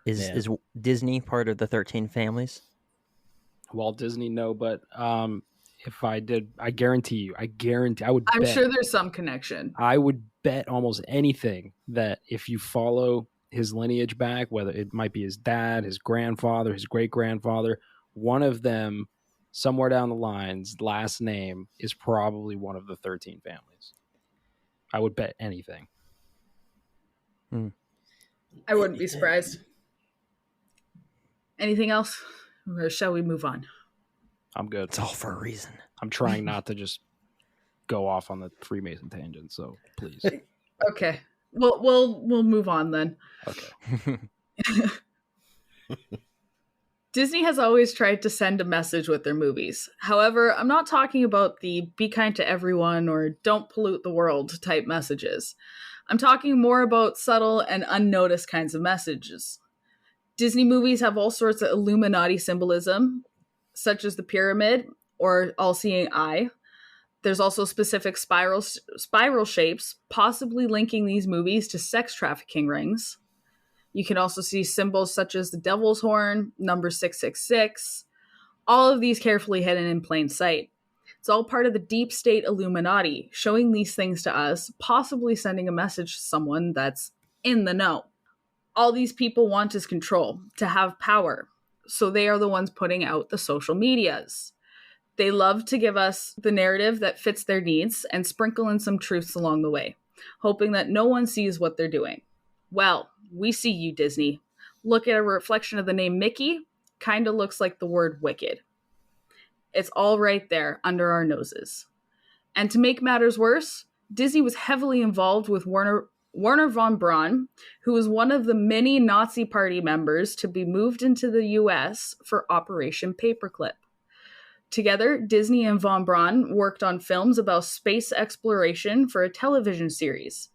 Is Disney part of the 13 families? Walt Disney, no, but if I did, I guarantee, I would I'm bet, sure there's some connection. I would bet almost anything that if you follow his lineage back, whether it might be his dad, his grandfather, his great-grandfather, one of them somewhere down the line's last name is probably one of the 13 families. I would bet anything. I wouldn't be surprised. Anything else? Or shall we move on? I'm good. It's all for a reason. I'm trying not to just go off on the Freemason tangent, so please. Okay. We'll move on then. Okay. Disney has always tried to send a message with their movies. However, I'm not talking about the be kind to everyone or don't pollute the world type messages. I'm talking more about subtle and unnoticed kinds of messages. Disney movies have all sorts of Illuminati symbolism, such as the pyramid or all-seeing eye. There's also specific spiral shapes, possibly linking these movies to sex trafficking rings. You can also see symbols such as the devil's horn, number 666, all of these carefully hidden in plain sight. It's all part of the deep state Illuminati, showing these things to us, possibly sending a message to someone that's in the know. All these people want is control, to have power, so they are the ones putting out the social medias. They love to give us the narrative that fits their needs and sprinkle in some truths along the way, hoping that no one sees what they're doing. Well, we see you, Disney. Look at a reflection of the name Mickey. Kind of looks like the word wicked. It's all right there under our noses. And to make matters worse, Disney was heavily involved with Warner Werner von Braun, who was one of the many Nazi Party members to be moved into the US for Operation Paperclip. Together, Disney and von Braun worked on films about space exploration for a television series,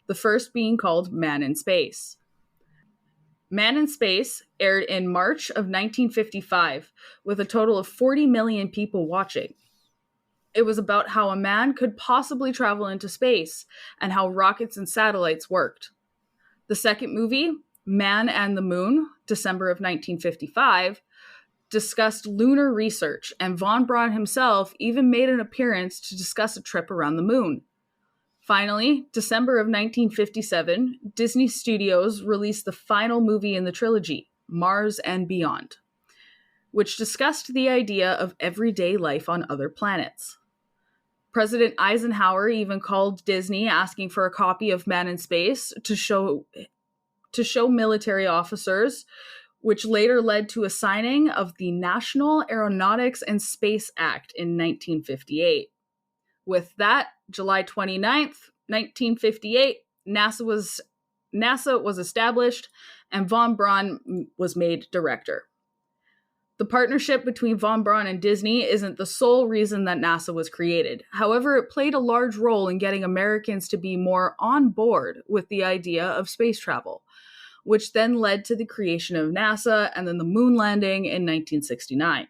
the first being called Man in Space. Man in Space aired in March of 1955, with a total of 40 million people watching. It was about how a man could possibly travel into space and how rockets and satellites worked. The second movie, Man and the Moon, December of 1955, discussed lunar research, and von Braun himself even made an appearance to discuss a trip around the moon. Finally, December of 1957, Disney Studios released the final movie in the trilogy, Mars and Beyond, which discussed the idea of everyday life on other planets. President Eisenhower even called Disney asking for a copy of Man in Space to show military officers, which later led to a signing of the National Aeronautics and Space Act in 1958. With that, July 29th, 1958, NASA was established and von Braun was made director. The partnership between von Braun and Disney isn't the sole reason that NASA was created. However, it played a large role in getting Americans to be more on board with the idea of space travel, which then led to the creation of NASA and then the moon landing in 1969.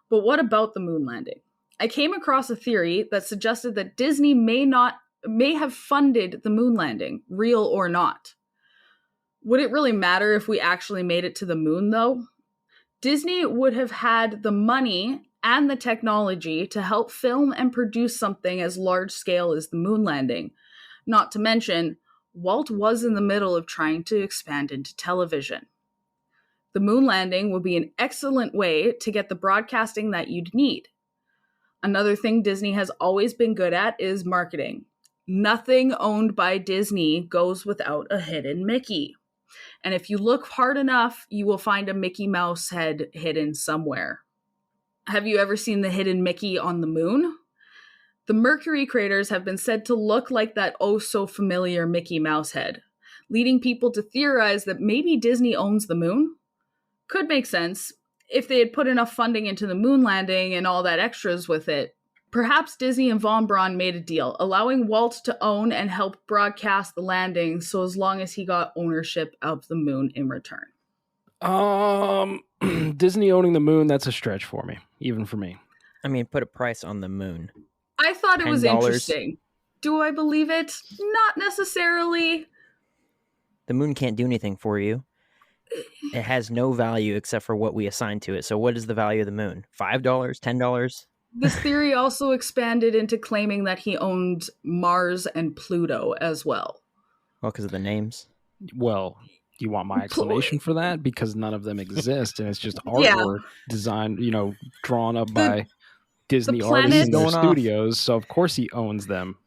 But what about the moon landing? I came across a theory that suggested that Disney may have funded the moon landing, real or not. Would it really matter if we actually made it to the moon, though? Disney would have had the money and the technology to help film and produce something as large scale as the moon landing. Not to mention, Walt was in the middle of trying to expand into television. The moon landing would be an excellent way to get the broadcasting that you'd need. Another thing Disney has always been good at is marketing. Nothing owned by Disney goes without a hidden Mickey. And if you look hard enough, you will find a Mickey Mouse head hidden somewhere. Have you ever seen the hidden Mickey on the moon? The Mercury craters have been said to look like that oh-so-familiar Mickey Mouse head, leading people to theorize that maybe Disney owns the moon? Could make sense. If they had put enough funding into the moon landing and all that extras with it, perhaps Disney and von Braun made a deal, allowing Walt to own and help broadcast the landing so as long as he got ownership of the moon in return. Disney owning the moon, that's a stretch for me, even for me. I mean, put a price on the moon. I thought it was $10. interesting. Do I believe it? Not necessarily. The moon can't do anything for you. It has no value except for what we assign to it. So what is the value of the moon? $5? $10? This theory also expanded into claiming that he owned Mars and Pluto as well. Well, because of the names. Well, do you want my explanation for that? Because none of them exist, and it's just artwork designed, drawn up by Disney artists in their studios. So of course he owns them.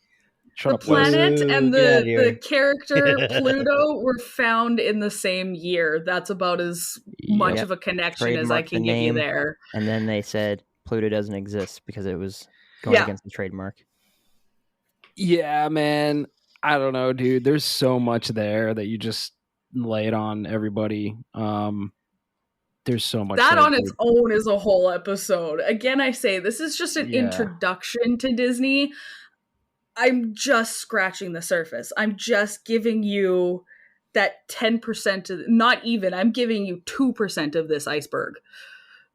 The planet and the character Pluto were found in the same year. That's about as much of a connection as I can give you there. And then they said Pluto doesn't exist because it was going against the trademark. Yeah, man. I don't know, dude. There's so much there that you just lay it on everybody. There's so much that there, on its own is a whole episode. Again, I say this is just an introduction to Disney. I'm just scratching the surface. I'm just giving you that 10% of, not even, I'm giving you 2% of this iceberg.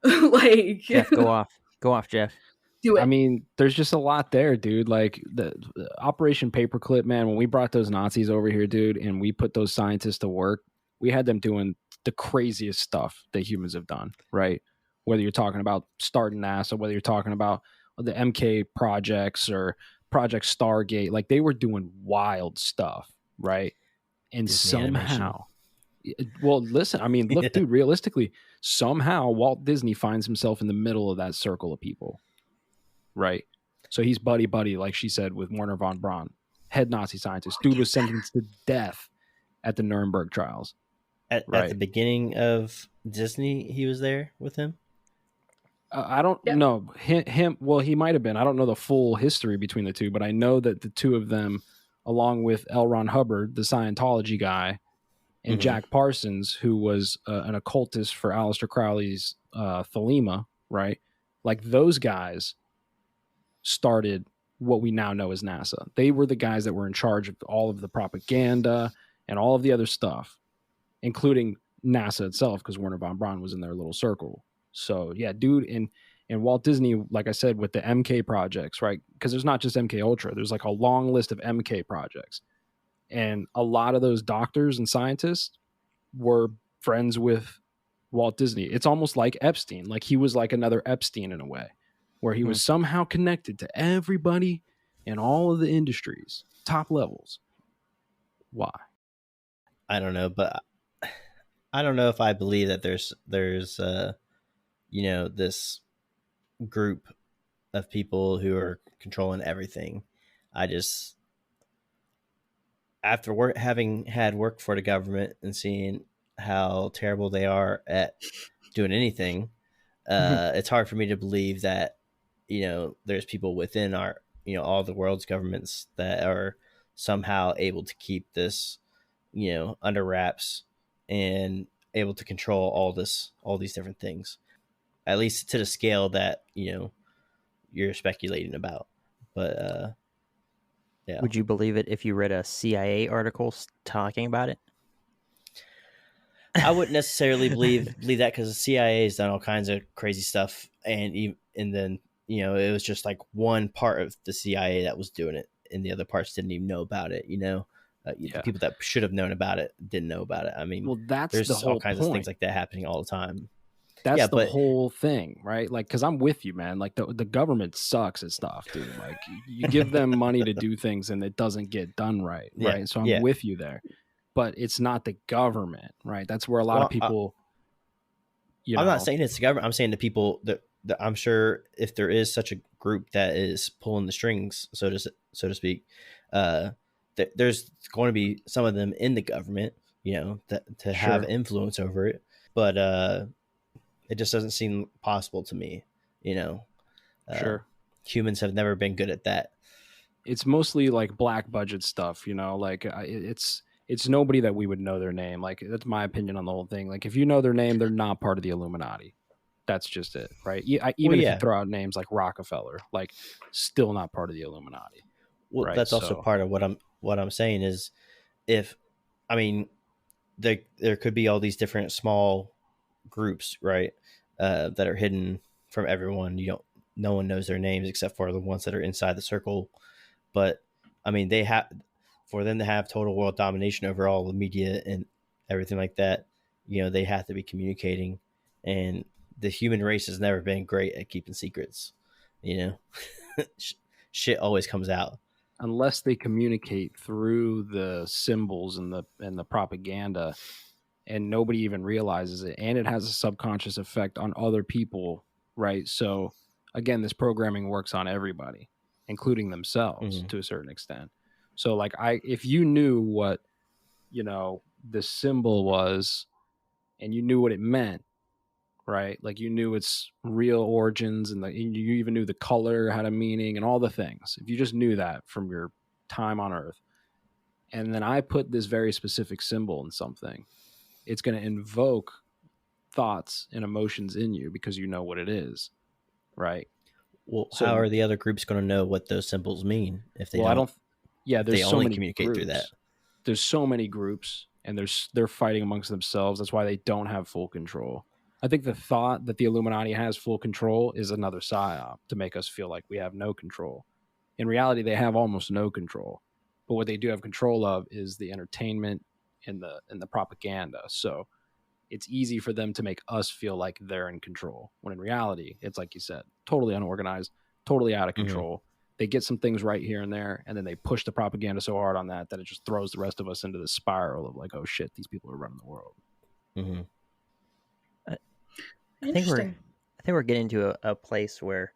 Like, Jeff, go off, Jeff. Do it. I mean, there's just a lot there, dude. Like the Operation Paperclip, man, when we brought those Nazis over here, dude, and we put those scientists to work, we had them doing the craziest stuff that humans have done, right? Whether you're talking about starting NASA, whether you're talking about the MK projects or Project Stargate, like they were doing wild stuff, right? And Disney somehow, well, listen, I mean, look, dude, realistically, somehow Walt Disney finds himself in the middle of that circle of people, right? So he's buddy, like she said, with Werner von Braun, head Nazi scientist. Dude was sentenced to death at the Nuremberg trials. At the beginning of Disney, he was there with him? I don't know him. Well, he might have been. I don't know the full history between the two, but I know that the two of them along with L. Ron Hubbard, the Scientology guy, and Jack Parsons, who was an occultist for Aleister Crowley's Thelema, right? Like those guys started what we now know as NASA. They were the guys that were in charge of all of the propaganda and all of the other stuff, including NASA itself, because Werner von Braun was in their little circle. So yeah, dude, and Walt Disney, like I said, with the MK projects, right? Because there's not just MK Ultra. There's like a long list of MK projects. And a lot of those doctors and scientists were friends with Walt Disney. It's almost like Epstein. Like he was like another Epstein in a way, where he was somehow connected to everybody in all of the industries, top levels. Why? I don't know, but I don't know if I believe that there's this group of people who are controlling everything. I just, after having had worked for the government and seeing how terrible they are at doing anything, it's hard for me to believe that, there's people within our, all the world's governments that are somehow able to keep this, under wraps and able to control all these different things, at least to the scale that, you're speculating about. But, yeah. Would you believe it if you read a CIA article talking about it? I wouldn't necessarily believe that, because the CIA has done all kinds of crazy stuff, and then it was just like one part of the CIA that was doing it, and the other parts didn't even know about it. The people that should have known about it didn't know about it. I mean, well, that's there's the whole all kinds point. of things like that happening all the time. That's the whole thing, right? Like, because I'm with you, man. Like the government sucks at stuff, dude. Like you give them money to do things and it doesn't get done right, right? So I'm with you there. But it's not the government, right? That's where a lot of people. I'm not saying it's the government. I'm saying the people that I'm sure, if there is such a group that is pulling the strings, so to speak, there's going to be some of them in the government, that to have influence over it. But it just doesn't seem possible to me. Humans have never been good at that. It's mostly like black budget stuff, like it's nobody that we would know their name. Like, that's my opinion on the whole thing. Like, if you know their name, they're not part of the Illuminati. That's just it, right? Even if you throw out names like Rockefeller, like, still not part of the Illuminati. Well, right? That's also part of what I'm saying is, there could be all these different small groups, right, that are hidden from everyone. No one knows their names except for the ones that are inside the circle. But they have, for them to have total world domination over all the media and everything like that, they have to be communicating, and the human race has never been great at keeping secrets. Shit always comes out unless they communicate through the symbols and the propaganda, and nobody even realizes it, and it has a subconscious effect on other people, right? So again, this programming works on everybody, including themselves to a certain extent. So like, if you knew what, the symbol was, and you knew what it meant, right? Like, you knew its real origins, and you even knew the color had a meaning and all the things. If you just knew that from your time on Earth, and then I put this very specific symbol in something, it's going to invoke thoughts and emotions in you because you know what it is, right? Well, so, how are the other groups going to know what those symbols mean if they don't? There's they so only many communicate groups. Through that. There's so many groups, and they're fighting amongst themselves. That's why they don't have full control. I think the thought that the Illuminati has full control is another psyop to make us feel like we have no control. In reality, they have almost no control. But what they do have control of is the entertainment and the propaganda. So it's easy for them to make us feel like they're in control, when in reality, it's like you said, totally unorganized, totally out of control. They get some things right here and there, and then they push the propaganda so hard on that it just throws the rest of us into the spiral of like, oh shit, these people are running the world. I think we're getting to a place where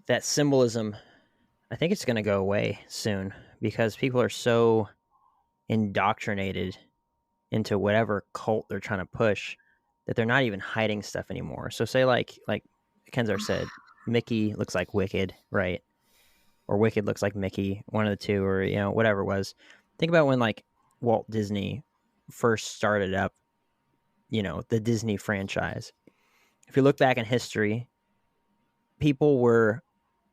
that symbolism, I think it's going to go away soon, because people are so indoctrinated into whatever cult they're trying to push that they're not even hiding stuff anymore. So say like Kenzar said, Mickey looks like Wicked, right? or Wicked looks like Mickey, one of the two, or whatever it was. Think about when like Walt Disney first started up, the Disney franchise. If you look back in history, people were,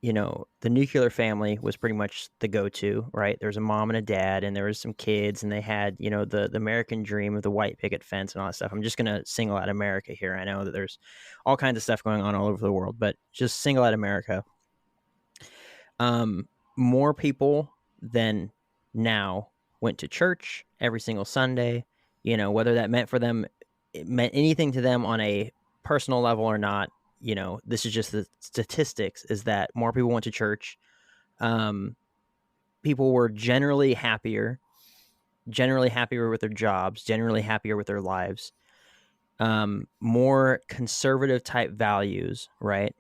the nuclear family was pretty much the go-to, right? There was a mom and a dad, and there was some kids, and they had, the American dream of the white picket fence and all that stuff. I'm just going to single out America here. I know that there's all kinds of stuff going on all over the world, but just single out America. More people than now went to church every single Sunday, whether that meant for them, it meant anything to them on a personal level or not. This is just the statistics, is that more people went to church. People were generally happier with their jobs, generally happier with their lives. More conservative type values, right?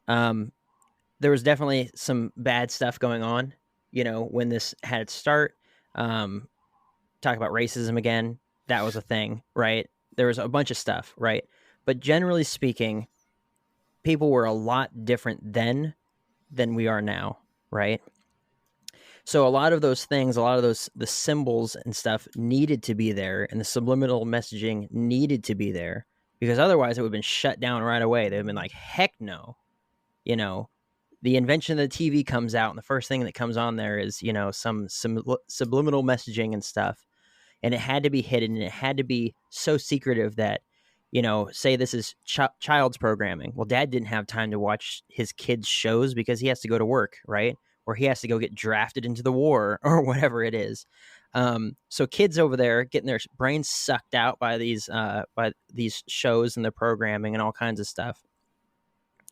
There was definitely some bad stuff going on, when this had its start. Talk about racism again. That was a thing, right? There was a bunch of stuff, right? But generally speaking, people were a lot different then than we are now, right? So a lot of those things, the symbols and stuff needed to be there, and the subliminal messaging needed to be there, because otherwise it would have been shut down right away. They would have been like, heck no. The invention of the TV comes out, and the first thing that comes on there is, some subliminal messaging and stuff. And it had to be hidden, and it had to be so secretive that, say this is child's programming. Well, dad didn't have time to watch his kids' shows because he has to go to work, right? Or he has to go get drafted into the war or whatever it is. So kids over there getting their brains sucked out by these shows and the programming and all kinds of stuff.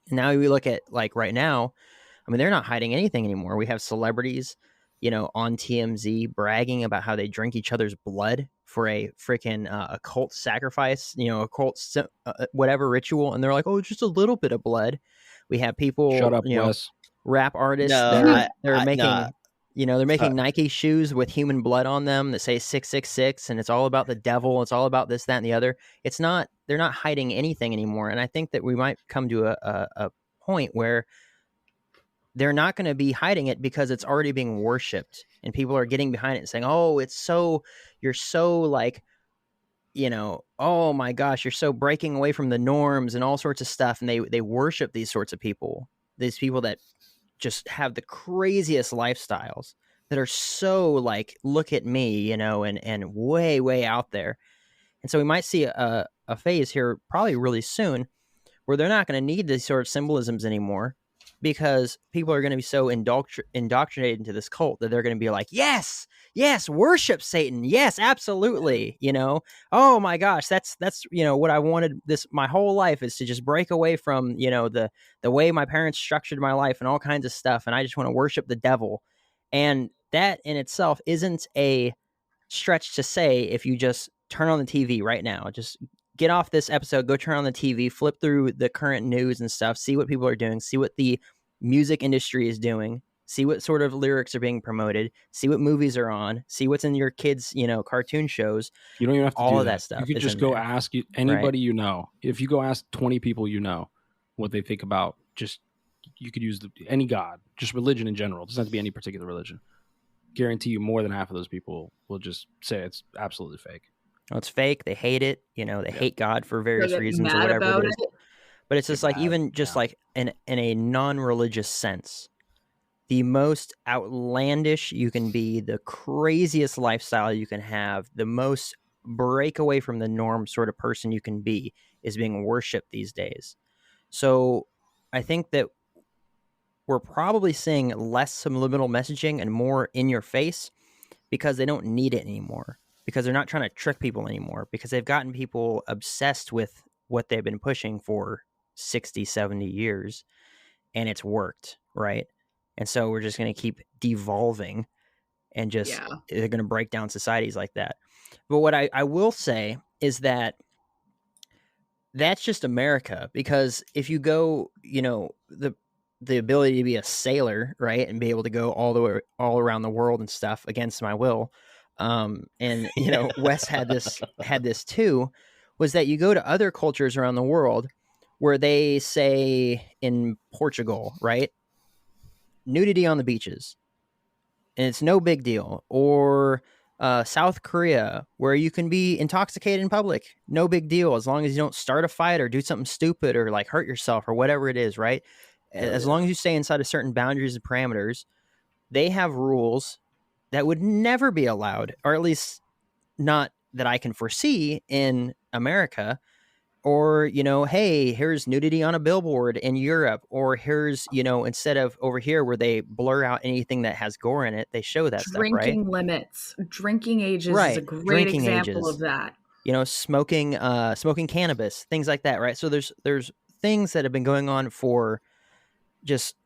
And now we look at, like, right now, I mean, they're not hiding anything anymore. We have celebrities, on TMZ bragging about how they drink each other's blood for a freaking occult sacrifice, occult whatever ritual. And they're like, oh, it's just a little bit of blood. We have people, Shut up, Wes. Rap artists. No, they're making, they're making Nike shoes with human blood on them that say 666, and it's all about the devil. It's all about this, that, and the other. They're not hiding anything anymore. And I think that we might come to a point where they're not going to be hiding it, because it's already being worshipped, and people are getting behind it and saying, oh, you're so like, oh my gosh, you're so breaking away from the norms and all sorts of stuff. And they worship these sorts of people, these people that just have the craziest lifestyles, that are so like, look at me, and way, way out there. And so we might see a phase here probably really soon where they're not going to need these sort of symbolisms anymore, because people are going to be so indoctrinated into this cult that they're going to be like, yes, worship Satan. Yes, absolutely. Oh my gosh, that's what I wanted my whole life, is to just break away from, the way my parents structured my life and all kinds of stuff. And I just want to worship the devil. And that in itself isn't a stretch to say, if you just turn on the TV right now, just get off this episode, go turn on the TV, flip through the current news and stuff, see what people are doing, see what the music industry is doing, see what sort of lyrics are being promoted, see what movies are on, see what's in your kids, cartoon shows. You don't even have to all do of that stuff. You could just go ask anybody, right? If you go ask 20 people, what they think about, just, you could use any god, just religion in general. It doesn't have to be any particular religion. Guarantee you more than half of those people will just say it's absolutely fake. Oh, it's fake. They hate it. They hate God for various reasons or whatever it is. But it's just like, even just like in a non-religious sense, the most outlandish you can be, the craziest lifestyle you can have, the most break away from the norm sort of person you can be, is being worshipped these days. So I think that we're probably seeing less subliminal messaging and more in your face, because they don't need it anymore, because they're not trying to trick people anymore, because they've gotten people obsessed with what they've been pushing for 60, 70 years, and it's worked, right? And so we're just going to keep devolving, and just they're going to break down societies like that. But what I will say is that that's just America, because if you go, the ability to be a sailor, right, and be able to go all around the world and stuff against my will, and Wes had this too, was that you go to other cultures around the world where they say, in Portugal, right, nudity on the beaches, and it's no big deal. Or South Korea, where you can be intoxicated in public, no big deal, as long as you don't start a fight or do something stupid or like hurt yourself or whatever it is, right? As long as you stay inside of certain boundaries and parameters, they have rules that would never be allowed, or at least not that I can foresee in America. Or, hey, here's nudity on a billboard in Europe, or here's, instead of over here where they blur out anything that has gore in it, they show that stuff, right? Drinking limits, drinking ages Right. is a great Drinking example ages. of that. Smoking cannabis, things like that, right? So there's things that have been going on for just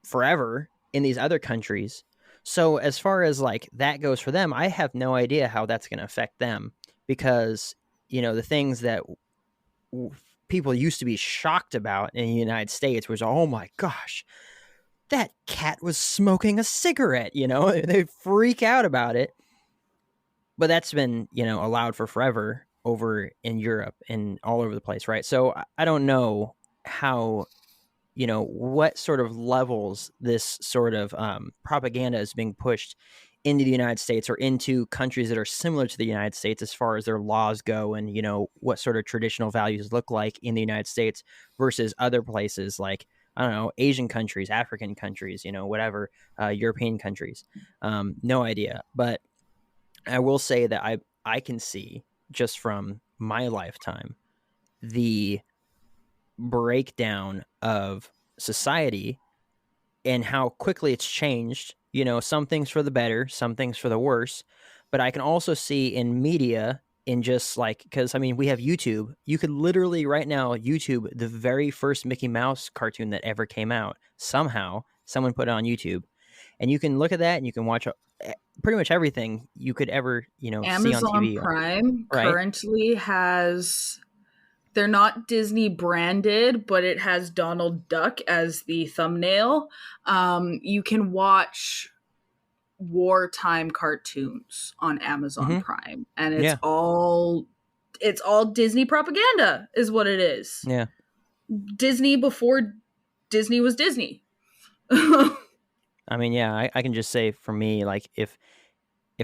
forever in these other countries. So as far as like that goes for them, I have no idea how that's going to affect them, because, the things that people used to be shocked about in the United States was, oh my gosh, that cat was smoking a cigarette, they freak out about it. But that's been, allowed for forever over in Europe and all over the place, right? So I don't know how, what sort of levels this sort of propaganda is being pushed into the United States or into countries that are similar to the United States as far as their laws go, and, what sort of traditional values look like in the United States versus other places like, I don't know, Asian countries, African countries, whatever, European countries. No idea. But I will say that I can see just from my lifetime the breakdown of society and how quickly it's changed. Some things for the better, some things for the worse. But I can also see in media, in just like, because we have YouTube. You could literally right now YouTube the very first Mickey Mouse cartoon that ever came out. Somehow someone put it on YouTube, and you can look at that and you can watch pretty much everything you could ever see on TV. Prime currently has, they're not Disney branded, but it has Donald Duck as the thumbnail. You can watch wartime cartoons on Amazon Prime, and it's all Disney propaganda is what it is. Yeah. Disney before Disney was Disney. I can just say for me, like if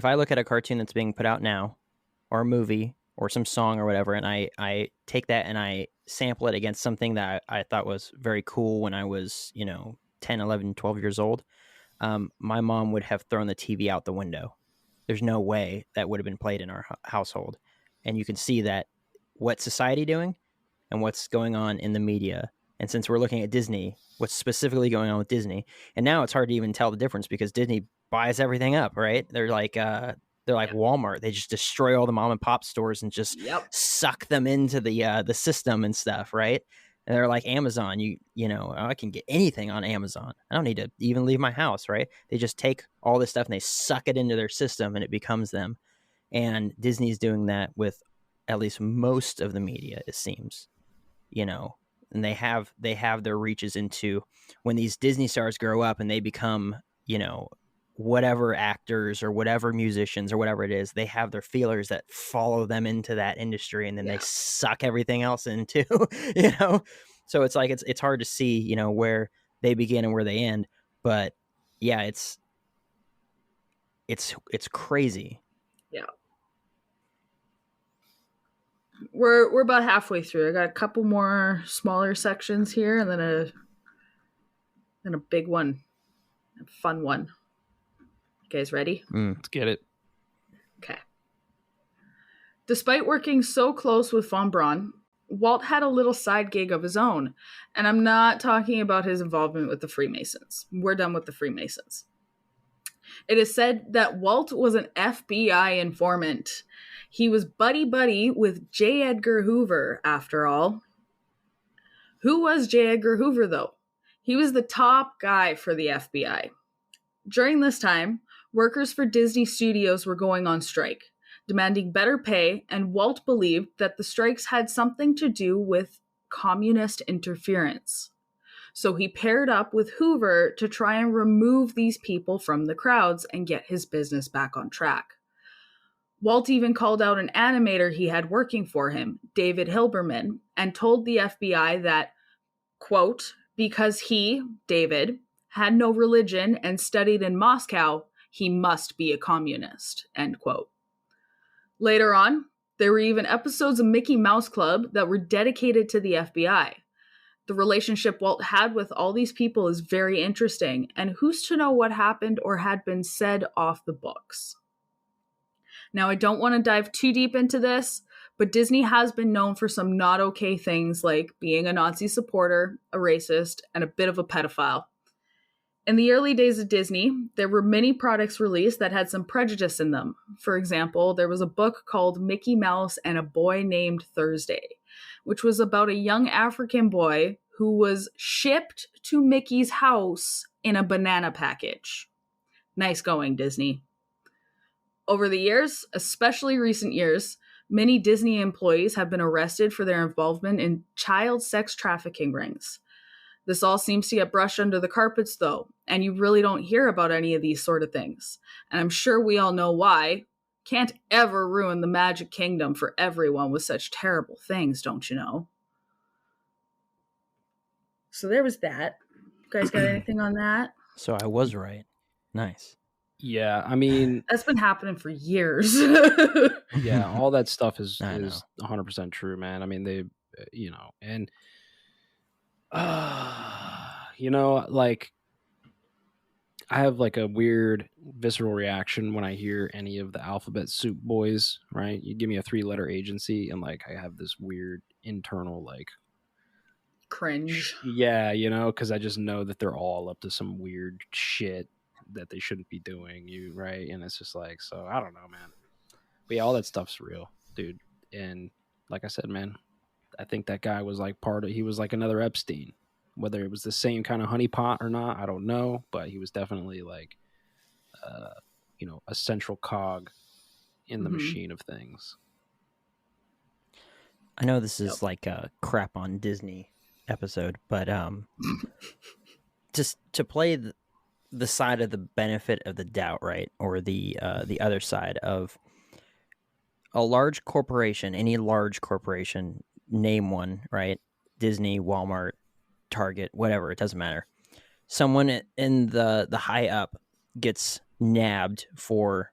I look at a cartoon that's being put out now, or a movie or some song or whatever, and I take that and I sample it against something that I thought was very cool when I was, 10, 11, 12 years old, my mom would have thrown the TV out the window. There's no way that would have been played in our household. And you can see that what's society doing and what's going on in the media. And since we're looking at Disney, what's specifically going on with Disney, and now it's hard to even tell the difference because Disney buys everything up, right? They're like Walmart. They just destroy all the mom and pop stores and just suck them into the system and stuff, right? And they're like Amazon. I can get anything on Amazon. I don't need to even leave my house, right? They just take all this stuff and they suck it into their system and it becomes them. And Disney's doing that with at least most of the media, it seems, and they have their reaches into when these Disney stars grow up and they become, whatever actors or whatever musicians or whatever it is, they have their feelers that follow them into that industry, and then they suck everything else into, so it's like, it's hard to see, where they begin and where they end. But yeah, it's crazy. Yeah. We're about halfway through. I got a couple more smaller sections here, and then a big one, a fun one. You guys ready? Let's get it. Okay. Despite working so close with von Braun, Walt had a little side gig of his own, and I'm not talking about his involvement with the Freemasons. We're done with the Freemasons. It is said that Walt was an FBI informant. He was buddy-buddy with J. Edgar Hoover, after all. Who was J. Edgar Hoover, though? He was the top guy for the FBI. During this time, workers for Disney Studios were going on strike, demanding better pay, and Walt believed that the strikes had something to do with communist interference. So he paired up with Hoover to try and remove these people from the crowds and get his business back on track. Walt even called out an animator he had working for him, David Hilberman, and told the FBI that, quote, because he, David, had no religion, and studied in Moscow, he must be a communist, end quote. Later on, there were even episodes of Mickey Mouse Club that were dedicated to the FBI. The relationship Walt had with all these people is very interesting, and who's to know what happened or had been said off the books. Now, I don't want to dive too deep into this, but Disney has been known for some not okay things like being a Nazi supporter, a racist, and a bit of a pedophile. In the early days of Disney, there were many products released that had some prejudice in them. For example, there was a book called Mickey Mouse and a Boy Named Thursday, which was about a young African boy who was shipped to Mickey's house in a banana package. Nice going, Disney. Over the years, especially recent years, many Disney employees have been arrested for their involvement in child sex trafficking rings. This all seems to get brushed under the carpets, though, and you really don't hear about any of these sort of things. And I'm sure we all know why. Can't ever ruin the Magic Kingdom for everyone with such terrible things, don't you know? So there was that. You guys got anything on that? So I was right. Nice. Yeah, I mean, That's been happening for years. yeah, all that stuff is I know. 100% true, man. I mean, they, and like I have like a weird visceral reaction when I hear any of the Alphabet Soup boys, right? You give me a 3-letter agency and like I have this weird internal like Cringe. yeah, because I just know that they're all up to some weird shit that they shouldn't be doing, right? And it's just like, so I don't know, man. But yeah, all that stuff's real, dude. And like I said, man, I think that guy was like he was like another Epstein. Whether it was the same kind of honeypot or not, I don't know. But he was definitely like, a central cog in the machine of things. I know this is like a crap on Disney episode, but just to play the side of the benefit of the doubt, right? Or the other side of a large corporation, any large corporation, name one, right? Disney, Walmart, Target, whatever, it doesn't matter. Someone in the high up gets nabbed for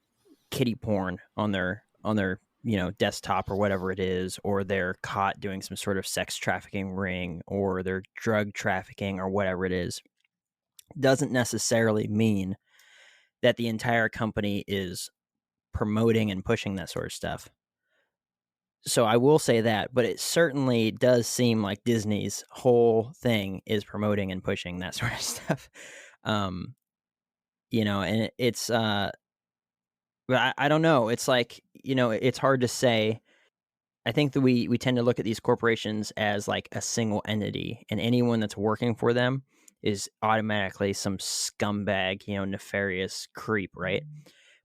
kiddie porn on their desktop or whatever it is, or they're caught doing some sort of sex trafficking ring, or they're drug trafficking or whatever it is, doesn't necessarily mean that the entire company is promoting and pushing that sort of stuff. So I will say that, but it certainly does seem like Disney's whole thing is promoting and pushing that sort of stuff. And it's, but I don't know. It's like, it's hard to say. I think that we tend to look at these corporations as like a single entity, and anyone that's working for them is automatically some scumbag, nefarious creep, right?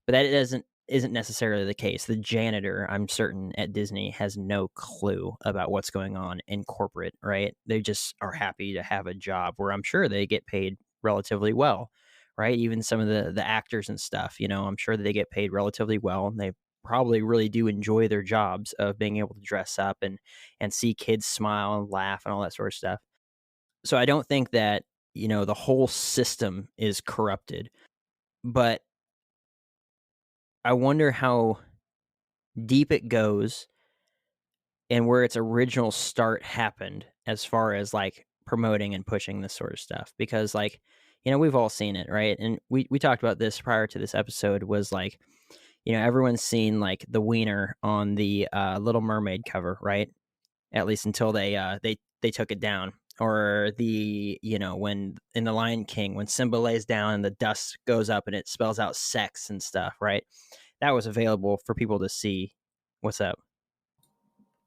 But that isn't necessarily the case. The janitor, I'm certain, at Disney has no clue about what's going on in corporate, right? They just are happy to have a job where I'm sure they get paid relatively well, right? Even some of the actors and stuff, I'm sure that they get paid relatively well, and they probably really do enjoy their jobs of being able to dress up and see kids smile and laugh and all that sort of stuff. So I don't think that, the whole system is corrupted, but I wonder how deep it goes and where its original start happened as far as like promoting and pushing this sort of stuff. Because like, we've all seen it, right? And we talked about this prior to this episode, was like, everyone's seen like the wiener on the Little Mermaid cover, right? At least until they took it down. Or the, when in The Lion King, when Simba lays down and the dust goes up and it spells out sex and stuff, right? That was available for people to see. What's up?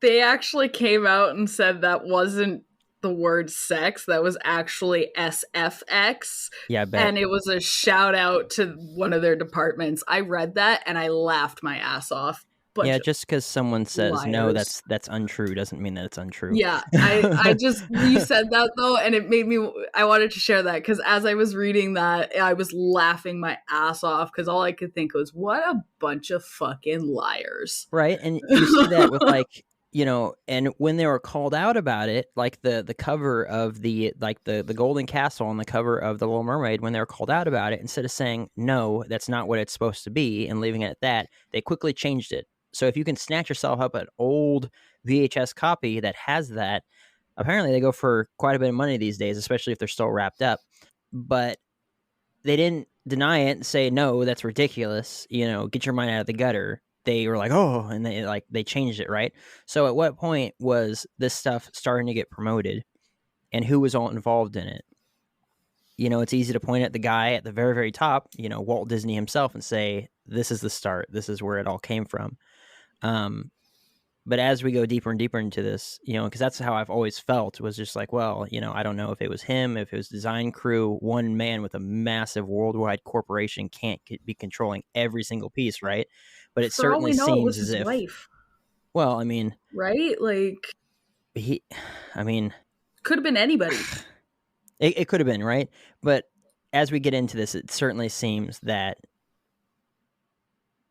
They actually came out and said that wasn't the word sex, that was actually SFX. Yeah, I bet. And it was a shout out to one of their departments. I read that and I laughed my ass off. Yeah, just because someone says liars. no, that's untrue doesn't mean that it's untrue. Yeah, I just, you said that though, and it made me, I wanted to share that because as I was reading that, I was laughing my ass off because all I could think was, what a bunch of fucking liars. Right, and you see that with like and when they were called out about it, like the cover of the golden castle on the cover of the Little Mermaid, when they were called out about it, instead of saying no, that's not what it's supposed to be, and leaving it at that, they quickly changed it. So if you can snatch yourself up an old VHS copy that has that, apparently they go for quite a bit of money these days, especially if they're still wrapped up. But they didn't deny it and say no, that's ridiculous, get your mind out of the gutter. They were like, oh, and they changed it, right? So at what point was this stuff starting to get promoted, and who was all involved in it? It's easy to point at the guy at the very, very top, Walt Disney himself, and say, this is the start. This is where it all came from. But as we go deeper and deeper into this, because that's how I've always felt, was just like, well, I don't know if it was him, if it was design crew. One man with a massive worldwide corporation can't be controlling every single piece, right? But it For all we certainly know, it was seems as his if, wife, well, I mean, right? Like, could have been anybody. It could have been, right? But as we get into this, it certainly seems that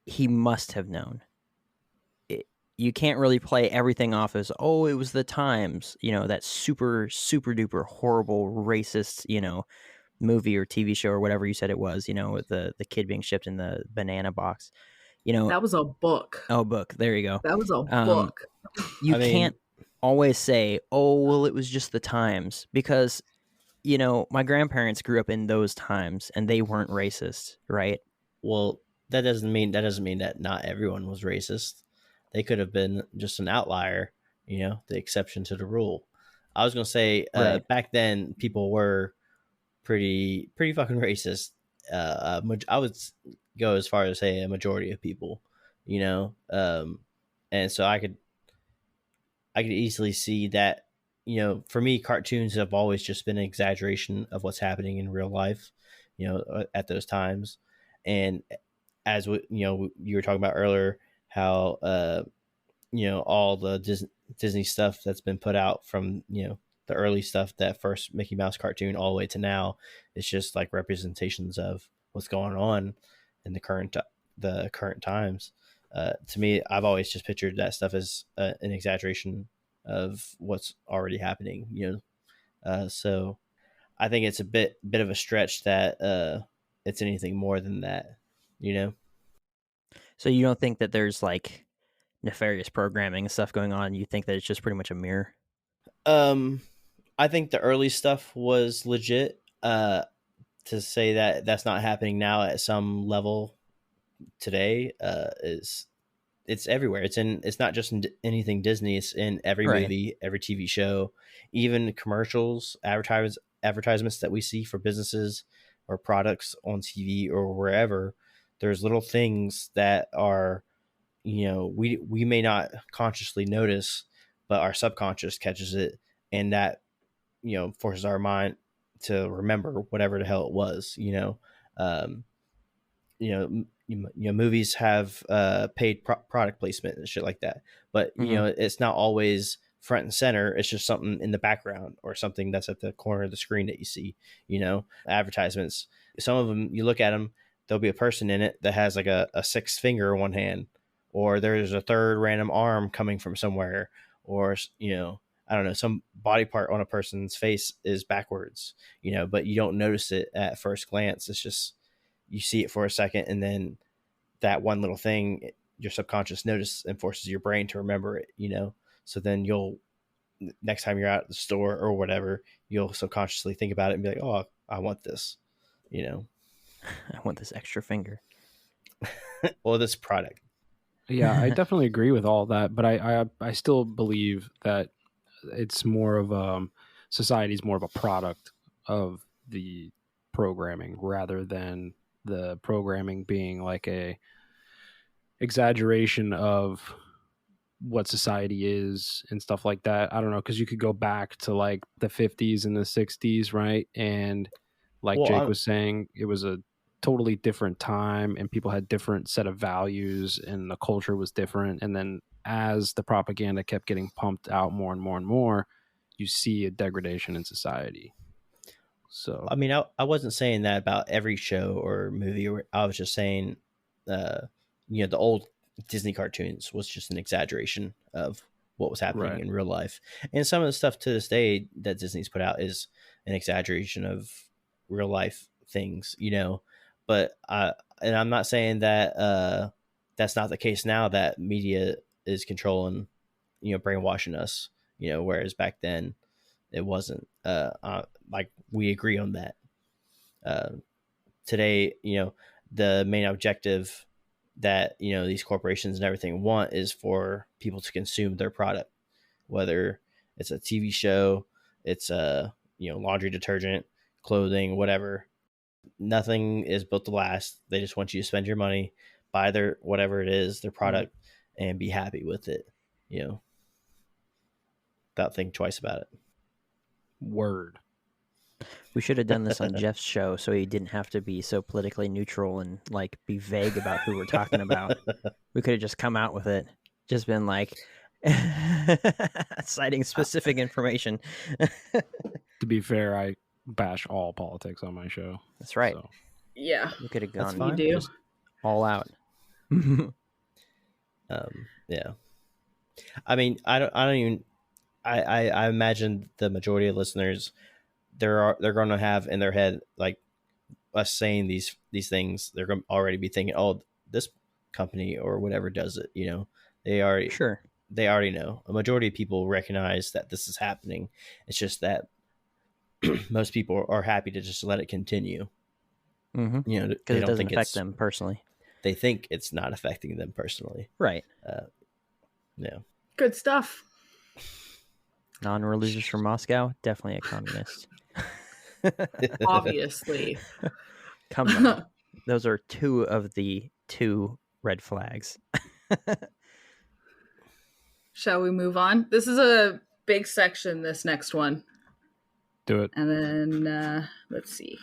he must have known. You can't really play everything off as, oh, it was the times, that super, super duper horrible racist, movie or TV show or whatever you said it was, with the kid being shipped in the banana box. That was a book. Oh, book. There you go. That was a book. You can't always say, oh, well, it was just the times, because, my grandparents grew up in those times and they weren't racist, right? Well, that doesn't mean that not everyone was racist. They could have been just an outlier, the exception to the rule. I was going to say, Right. Back then, people were pretty fucking racist. I would go as far as say a majority of people, and so I could easily see that, for me, cartoons have always just been an exaggeration of what's happening in real life, at those times. And as you were talking about earlier, how all the Disney stuff that's been put out from the early stuff, that first Mickey Mouse cartoon, all the way to now, it's just like representations of what's going on in the current times. To me, I've always just pictured that stuff as an exaggeration of what's already happening. So I think it's a bit of a stretch that it's anything more than that. So you don't think that there's like nefarious programming and stuff going on? You think that it's just pretty much a mirror? I think the early stuff was legit. To say that that's not happening now at some level today it's everywhere. It's not just in anything Disney. It's in every Right. movie, every TV show, even commercials, advertisements that we see for businesses or products on TV or wherever. There's little things that are, we may not consciously notice, but our subconscious catches it, and that, forces our mind to remember whatever the hell it was. Movies have paid product placement and shit like that, but it's not always front and center. It's just something in the background or something that's at the corner of the screen that you see. Advertisements, some of them, you look at them, there'll be a person in it that has like a sixth finger in one hand, or there's a third random arm coming from somewhere, or I don't know, some body part on a person's face is backwards, but you don't notice it at first glance. It's just, you see it for a second, and then that one little thing, your subconscious notice and forces your brain to remember it, so then next time you're out at the store or whatever, you'll subconsciously think about it and be like, oh, I want this, I want this extra finger. or this product. Yeah, I definitely agree with all that, but I still believe that it's more of society's more of a product of the programming rather than the programming being like a exaggeration of what society is and stuff like that. I don't know, because you could go back to like the 50s and the 60s, right? And like Jake was saying, it was a totally different time and people had different set of values and the culture was different. And then as the propaganda kept getting pumped out more and more and more, you see a degradation in society. So I mean, I wasn't saying that about every show or movie. I was just saying, the old Disney cartoons was just an exaggeration of what was happening Right. in real life. And some of the stuff to this day that Disney's put out is an exaggeration of real life things, you know. But and I'm not saying that that's not the case now, that media is controlling, you know, brainwashing us, you know, whereas back then it wasn't. Like, we agree on that. Today, you know, the main objective that, you know, these corporations and everything want is for people to consume their product, whether it's a TV show, it's a, you know, laundry detergent, clothing, whatever. Nothing is built to last. They just want you to spend your money, buy their whatever it is, their product, and be happy with it, you know, without thinking twice about it. Word. We should have done this on Jeff's show so he didn't have to be so politically neutral and like be vague about who we're talking about. We could have just come out with it, just been like citing specific information. To be fair, I bash all politics on my show. That's right. So. Yeah. We could have That's gone fine. You do. just all out. Yeah. I mean, I imagine the majority of listeners, they're going to have in their head, like, us saying these things, they're going to already be thinking, oh, this company or whatever does it, you know. They already know. A majority of people recognize that this is happening. It's just that most people are happy to just let it continue. Mm-hmm. You know, Because it doesn't affect them personally. They think it's not affecting them personally. Right. Yeah. Good stuff. Non-religious from Moscow, definitely a communist. Obviously. Come on. Those are two of the two red flags. Shall we move on? This is a big section, this next one. Do it. And then, let's see.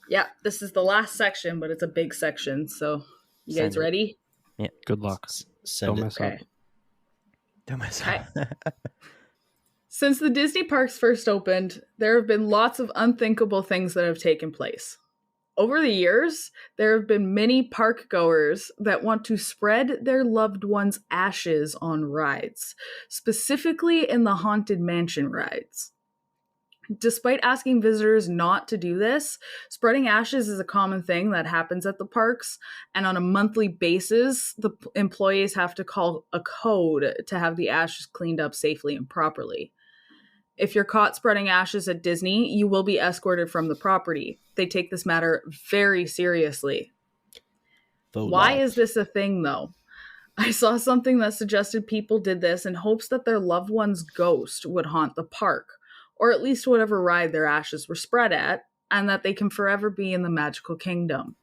Yeah, this is the last section, but it's a big section. So, you Send guys it. ready? Good luck. Send Don't it. mess Okay. up. Don't mess Okay. up. Since the Disney parks first opened, there have been lots of unthinkable things that have taken place. Over the years, there have been many park goers that want to spread their loved ones' ashes on rides, specifically in the Haunted Mansion rides. Despite asking visitors not to do this, spreading ashes is a common thing that happens at the parks, and on a monthly basis, the employees have to call a code to have the ashes cleaned up safely and properly. If you're caught spreading ashes at Disney, you will be escorted from the property. They take this matter very seriously. Why is this a thing, though? I saw something that suggested people did this in hopes that their loved one's ghost would haunt the park, or at least whatever ride their ashes were spread at, and that they can forever be in the magical kingdom.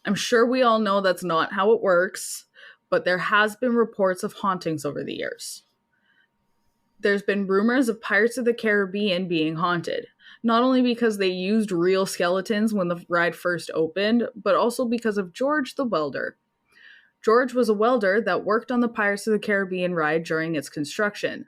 I'm sure we all know that's not how it works, but there has been reports of hauntings over the years. There's been rumors of Pirates of the Caribbean being haunted, not only because they used real skeletons when the ride first opened, but also because of George the Welder. George was a welder that worked on the Pirates of the Caribbean ride during its construction.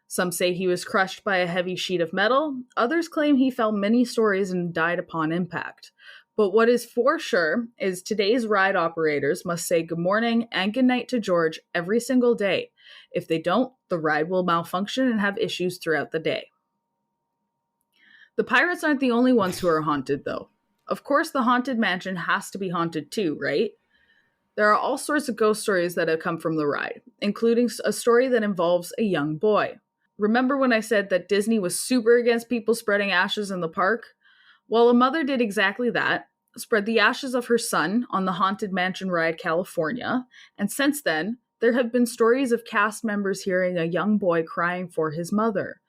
Some say he was crushed by a heavy sheet of metal. Others claim he fell many stories and died upon impact. But what is for sure is today's ride operators must say good morning and good night to George every single day. If they don't, the ride will malfunction and have issues throughout the day. The pirates aren't the only ones who are haunted, though. Of course, the Haunted Mansion has to be haunted too, right? There are all sorts of ghost stories that have come from the ride, including a story that involves a young boy. Remember when I said that Disney was super against people spreading ashes in the park? Well, a mother did exactly that, spread the ashes of her son on the Haunted Mansion ride California, and since then, there have been stories of cast members hearing a young boy crying for his mother.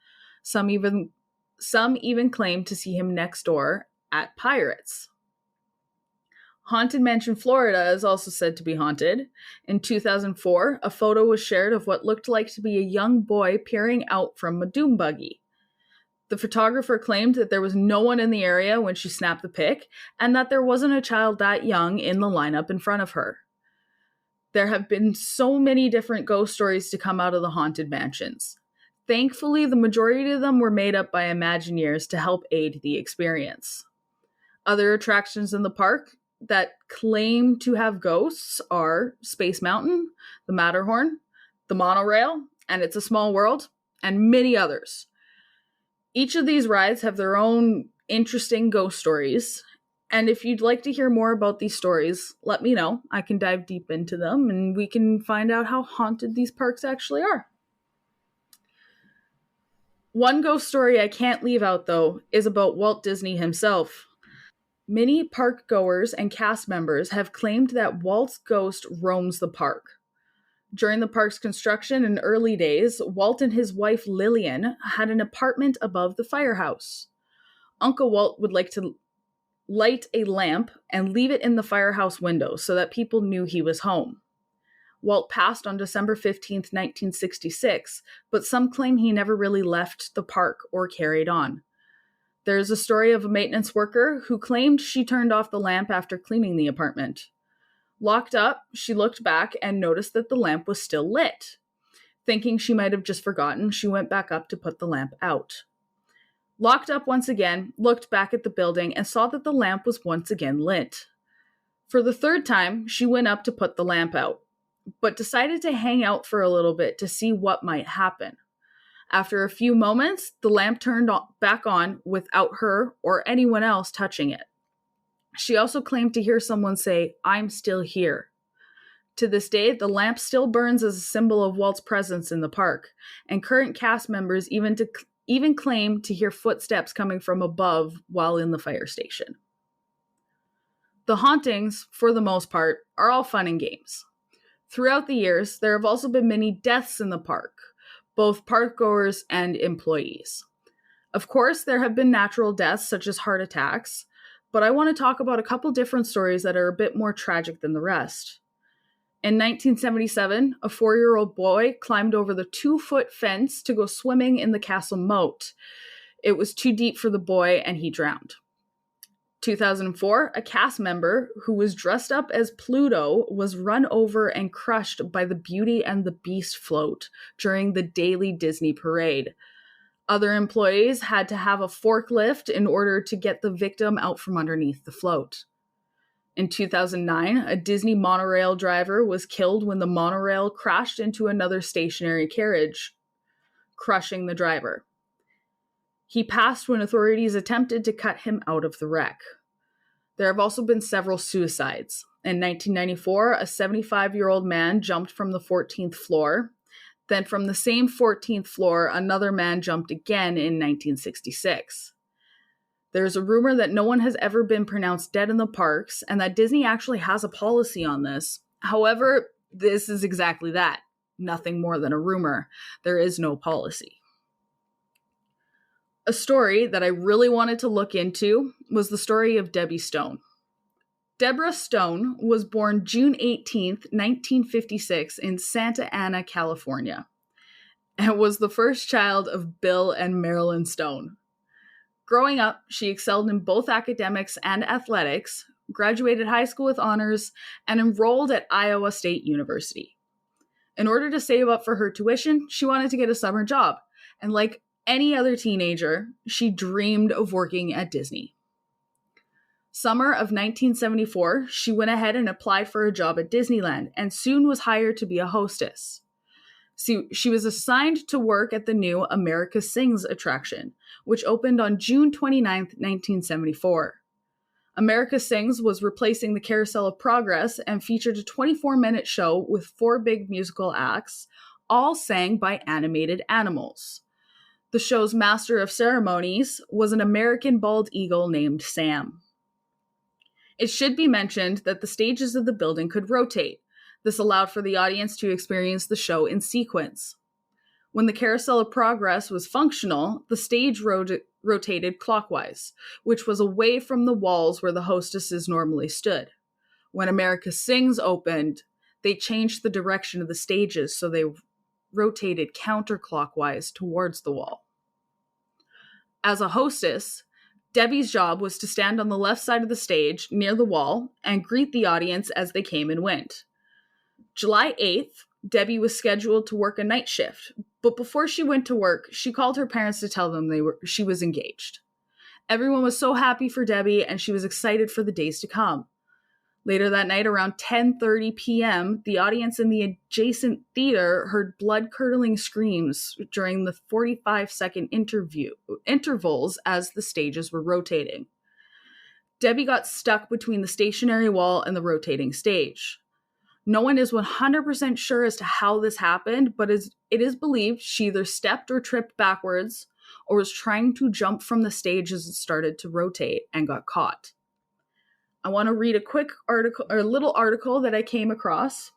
Some even claim to see him next door at Pirates. Haunted Mansion, Florida is also said to be haunted. In 2004, a photo was shared of what looked like to be a young boy peering out from a doom buggy. The photographer claimed that there was no one in the area when she snapped the pic, and that there wasn't a child that young in the lineup in front of her. There have been so many different ghost stories to come out of the Haunted Mansions. Thankfully, the majority of them were made up by Imagineers to help aid the experience. Other attractions in the park that claim to have ghosts are Space Mountain, the Matterhorn, the monorail, and It's a Small World, and many others. Each of these rides have their own interesting ghost stories, and if you'd like to hear more about these stories, let me know. I can dive deep into them, and we can find out how haunted these parks actually are. One ghost story I can't leave out, though, is about Walt Disney himself. Many park goers and cast members have claimed that Walt's ghost roams the park. During the park's construction in early days, Walt and his wife Lillian had an apartment above the firehouse. Uncle Walt would like to light a lamp and leave it in the firehouse window so that people knew he was home. Walt passed on December 15th, 1966, but some claim he never really left the park or carried on. There's a story of a maintenance worker who claimed she turned off the lamp after cleaning the apartment. Locked up, she looked back and noticed that the lamp was still lit. Thinking she might have just forgotten, she went back up to put the lamp out. Locked up once again, looked back at the building and saw that the lamp was once again lit. For the third time, she went up to put the lamp out, but decided to hang out for a little bit to see what might happen. After a few moments, the lamp turned back on without her or anyone else touching it. She also claimed to hear someone say, "I'm still here." To this day, the lamp still burns as a symbol of Walt's presence in the park, and current cast members even claim to hear footsteps coming from above while in the fire station. The hauntings, for the most part, are all fun and games. Throughout the years, there have also been many deaths in the park, both parkgoers and employees. Of course, there have been natural deaths such as heart attacks, but I want to talk about a couple different stories that are a bit more tragic than the rest. In 1977, a 4-year-old boy climbed over the 2-foot fence to go swimming in the castle moat. It was too deep for the boy and he drowned. 2004, a cast member who was dressed up as Pluto was run over and crushed by the Beauty and the Beast float during the daily Disney parade. Other employees had to have a forklift in order to get the victim out from underneath the float. In 2009, a Disney monorail driver was killed when the monorail crashed into another stationary carriage, crushing the driver. He passed when authorities attempted to cut him out of the wreck. There have also been several suicides. In 1994, a 75-year-old man jumped from the 14th floor. Then from the same 14th floor, another man jumped again in 1966. There's a rumor that no one has ever been pronounced dead in the parks, and that Disney actually has a policy on this. However, this is exactly that. Nothing more than a rumor. There is no policy. A story that I really wanted to look into was the story of Debbie Stone. Deborah Stone was born June 18th, 1956 in Santa Ana, California, and was the first child of Bill and Marilyn Stone. Growing up, she excelled in both academics and athletics, graduated high school with honors, and enrolled at Iowa State University. In order to save up for her tuition, she wanted to get a summer job, and like any other teenager, she dreamed of working at Disney. Summer of 1974, she went ahead and applied for a job at Disneyland and soon was hired to be a hostess. She was assigned to work at the new America Sings attraction, which opened on June 29th, 1974. America Sings was replacing the Carousel of Progress and featured a 24-minute show with 4 big musical acts, all sang by animated animals. The show's master of ceremonies was an American bald eagle named Sam. It should be mentioned that the stages of the building could rotate. This allowed for the audience to experience the show in sequence. When the Carousel of Progress was functional, the stage rotated clockwise, which was away from the walls where the hostesses normally stood. When America Sings opened, they changed the direction of the stages so they rotated counterclockwise towards the wall. As a hostess, Debbie's job was to stand on the left side of the stage near the wall and greet the audience as they came and went. July 8th, Debbie was scheduled to work a night shift, but before she went to work, she called her parents to tell them she was engaged. Everyone was so happy for Debbie and she was excited for the days to come. Later that night, around 10:30 p.m., the audience in the adjacent theater heard blood-curdling screams during the 45-second intervals as the stages were rotating. Debbie got stuck between the stationary wall and the rotating stage. No one is 100% sure as to how this happened, but it is believed she either stepped or tripped backwards or was trying to jump from the stage as it started to rotate and got caught. I want to read a quick article, or a little article that I came across.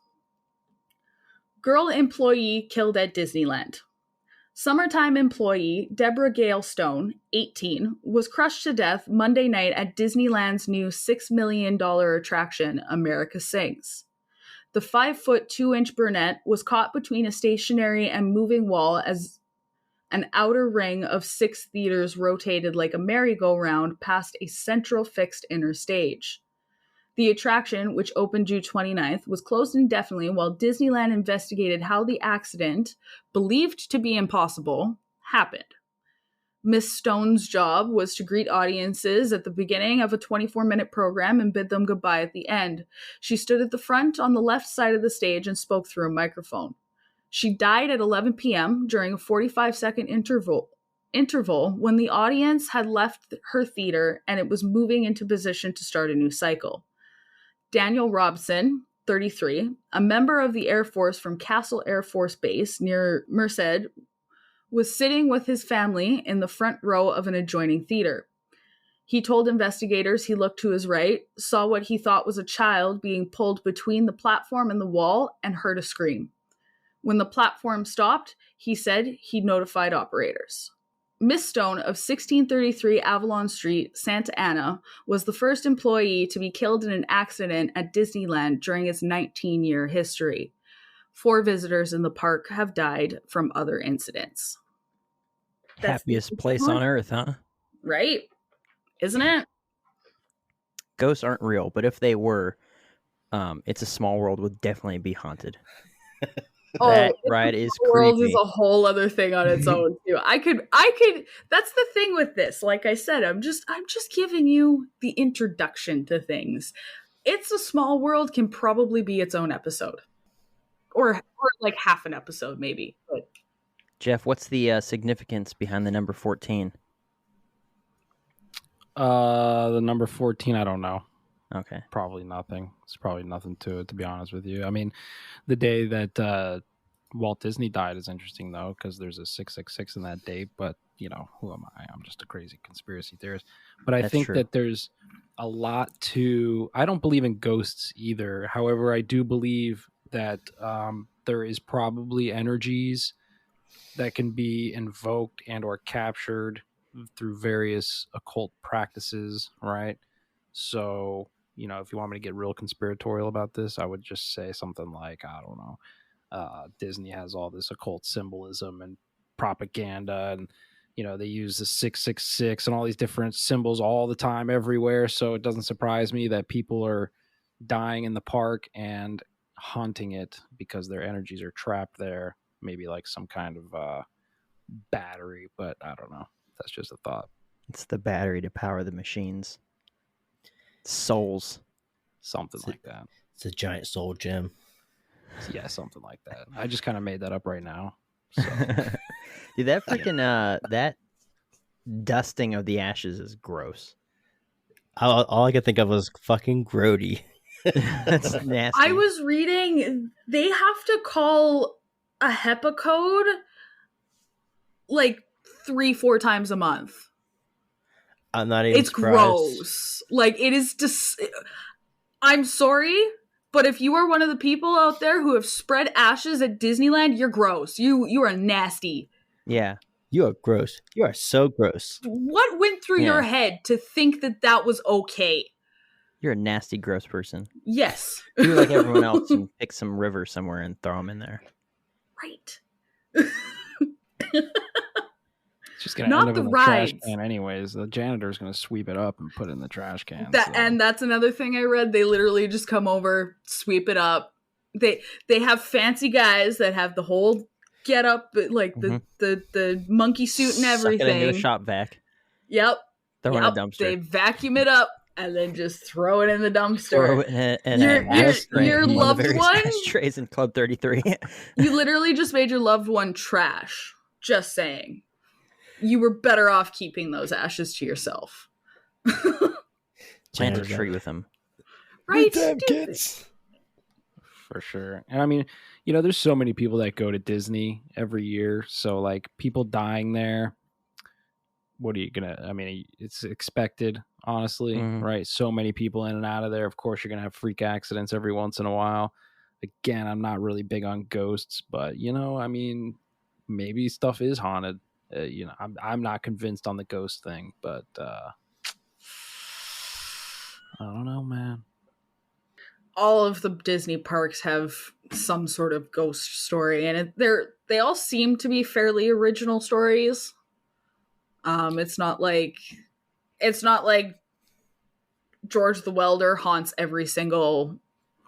Girl employee killed at Disneyland. Summertime employee Deborah Gale Stone, 18, was crushed to death Monday night at Disneyland's new $6 million attraction, America Sings. The 5-foot 2-inch brunette was caught between a stationary and moving wall as an outer ring of 6 theaters rotated like a merry-go-round past a central fixed inner stage. The attraction, which opened June 29th, was closed indefinitely while Disneyland investigated how the accident, believed to be impossible, happened. Miss Stone's job was to greet audiences at the beginning of a 24-minute program and bid them goodbye at the end. She stood at the front on the left side of the stage and spoke through a microphone. She died at 11 p.m. during a 45-second interval when the audience had left her theater and it was moving into position to start a new cycle. Daniel Robson, 33, a member of the Air Force from Castle Air Force Base near Merced, was sitting with his family in the front row of an adjoining theater. He told investigators he looked to his right, saw what he thought was a child being pulled between the platform and the wall, and heard a scream. When the platform stopped, he said he notified operators. Miss Stone of 1633 Avalon Street, Santa Ana, was the first employee to be killed in an accident at Disneyland during its 19-year history. 4 visitors in the park have died from other incidents. Happiest place on earth, huh? Right? Isn't it? Ghosts aren't real, but if they were, It's a Small World would definitely be haunted. That ride is creepy. World is a whole other thing on its own too. I could. That's the thing with this. Like I said, I'm just giving you the introduction to things. It's a Small World can probably be its own episode, or like half an episode maybe. But Jeff, what's the significance behind the number 14? The number 14, I don't know. Okay. Probably nothing. It's probably nothing to it, to be honest with you. I mean, the day that Walt Disney died is interesting, though, because there's a 666 in that date. But, you know, who am I? I'm just a crazy conspiracy theorist. But I think that there's a lot to... I don't believe in ghosts either. However, I do believe that there is probably energies that can be invoked and or captured through various occult practices, right? So... You know, if you want me to get real conspiratorial about this, I would just say something like, I don't know, Disney has all this occult symbolism and propaganda, and, you know, they use the 666 and all these different symbols all the time everywhere. So it doesn't surprise me that people are dying in the park and haunting it because their energies are trapped there. Maybe like some kind of battery, but I don't know. That's just a thought. It's the battery to power the machines. Souls, something like that. It's a giant soul gem. Yeah, something like that. I just kind of made that up right now. So. Dude, that freaking that dusting of the ashes is gross. All I could think of was fucking grody. That's nasty. I was reading they have to call a HEPA code like 3-4 times a month. I'm not even surprised. Gross. Like, it is just... I'm sorry, but if you are one of the people out there who have spread ashes at Disneyland, you're gross. You are nasty. Yeah. You are gross. You are so gross. What went through your head to think that that was okay? You're a nasty, gross person. Yes. Do like everyone else and pick some river somewhere and throw them in there. Right. It's just going to end up in the trash can anyways. The janitor's going to sweep it up and put it in the trash can. And that's another thing I read. They literally just come over, sweep it up. They have fancy guys that have the whole get up, like the monkey suit and everything. Suck it into a shop vac. Yep. Throw in a dumpster. They vacuum it up, and then just throw it in the dumpster. Throw it in Your one of the loved various one? ashtrays in Club 33. You literally just made your loved one trash. Just saying. You were better off keeping those ashes to yourself. Plant a tree with them. Right? Damn kids. For sure. And I mean, there's so many people that go to Disney every year. So like people dying there, what are you gonna, I mean, it's expected, honestly, right? So many people in and out of there. Of course, you're gonna have freak accidents every once in a while. Again, I'm not really big on ghosts, but I mean, maybe stuff is haunted. I'm not convinced on the ghost thing, but I don't know, man. All of the Disney parks have some sort of ghost story, and they all seem to be fairly original stories. It's not like George the Welder haunts every single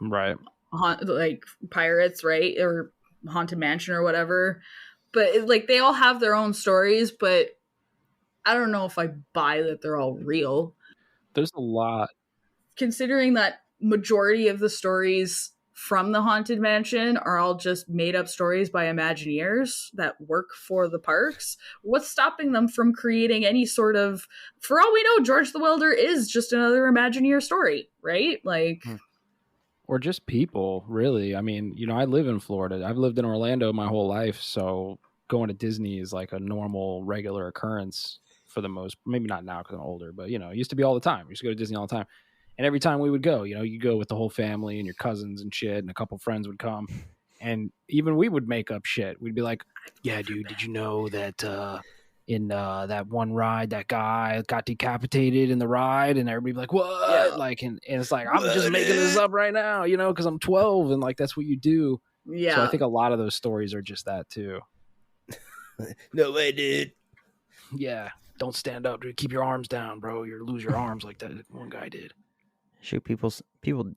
like pirates, right, or haunted mansion or whatever. But they all have their own stories, but I don't know if I buy that they're all real. There's a lot, considering that majority of the stories from the haunted mansion are all just made up stories by Imagineers that work for the parks. What's stopping them from creating any sort of, for all we know, George the Welder is just another Imagineer story, right? Or just people, really. I mean, I live in Florida. I've lived in Orlando my whole life, so going to Disney is like a normal, regular occurrence for the most, maybe not now because I'm older, but it used to be all the time. We used to go to Disney all the time. And every time we would go, you go with the whole family and your cousins and shit, and a couple friends would come. And even we would make up shit. We'd be like, yeah, dude, did you know that in that one ride, that guy got decapitated in the ride? And everybody be like, what? Yeah. And it's like, I'm just making this up right now, because I'm 12 and that's what you do. Yeah. So I think a lot of those stories are just that too. No way, dude. Yeah. Don't stand up, dude. Keep your arms down, bro. You'll lose your arms like that one guy did. Shoot, people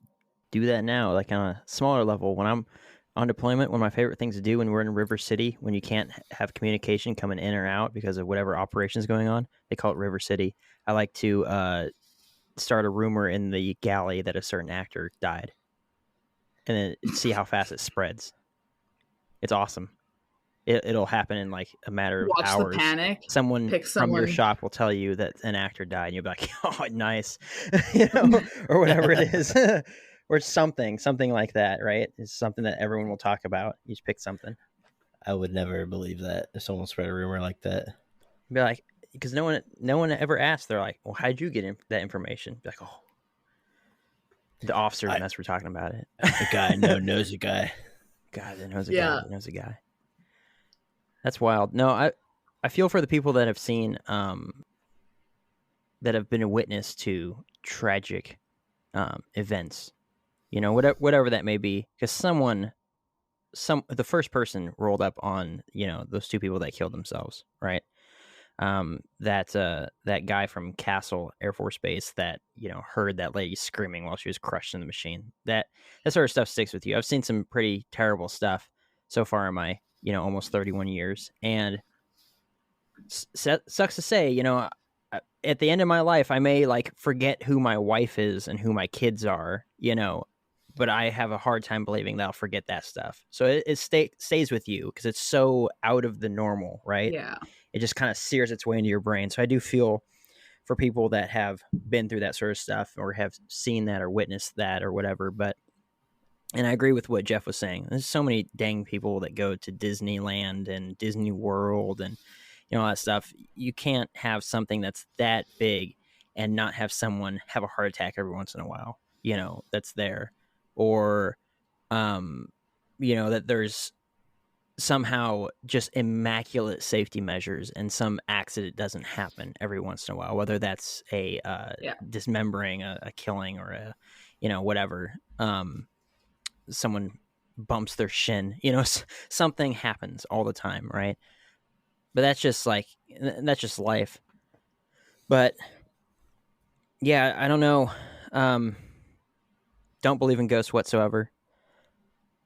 do that now, like on a smaller level. When I'm on deployment, one of my favorite things to do when we're in River City, when you can't have communication coming in or out because of whatever operation is going on, they call it River City. I like to start a rumor in the galley that a certain actor died, and then see how fast it spreads. It's awesome. It'll happen in like a matter of hours. The panic. Someone from your shop will tell you that an actor died, and you'll be like, "Oh, nice," or whatever it is, or something like that. Right? It's something that everyone will talk about. You just pick something. I would never believe that if someone spread a rumor like that. Be like, because no one ever asked. They're like, "Well, how'd you get that information?" Be like, "Oh, the officer," and that's we're talking about it. The guy knows a guy. God that knows a guy that knows a guy. That's wild. No, I feel for the people that have seen, that have been a witness to tragic events, whatever that may be. Because the first person rolled up on, those two people that killed themselves, right? That guy from Castle Air Force Base that, heard that lady screaming while she was crushed in the machine. That sort of stuff sticks with you. I've seen some pretty terrible stuff so far in my almost 31 years. And sucks to say, at the end of my life, I may forget who my wife is and who my kids are, but I have a hard time believing that I'll forget that stuff. So it stays with you because it's so out of the normal, right? Yeah. It just kind of sears its way into your brain. So I do feel for people that have been through that sort of stuff or have seen that or witnessed that or whatever, and I agree with what Jeff was saying. There's so many dang people that go to Disneyland and Disney World and all that stuff. You can't have something that's that big and not have someone have a heart attack every once in a while, that's there. Or, that there's somehow just immaculate safety measures and some accident doesn't happen every once in a while, whether that's a dismembering, a killing, or a, whatever. Someone bumps their shin, something happens all the time, right? But that's just life. But yeah, I don't know. Don't believe in ghosts whatsoever.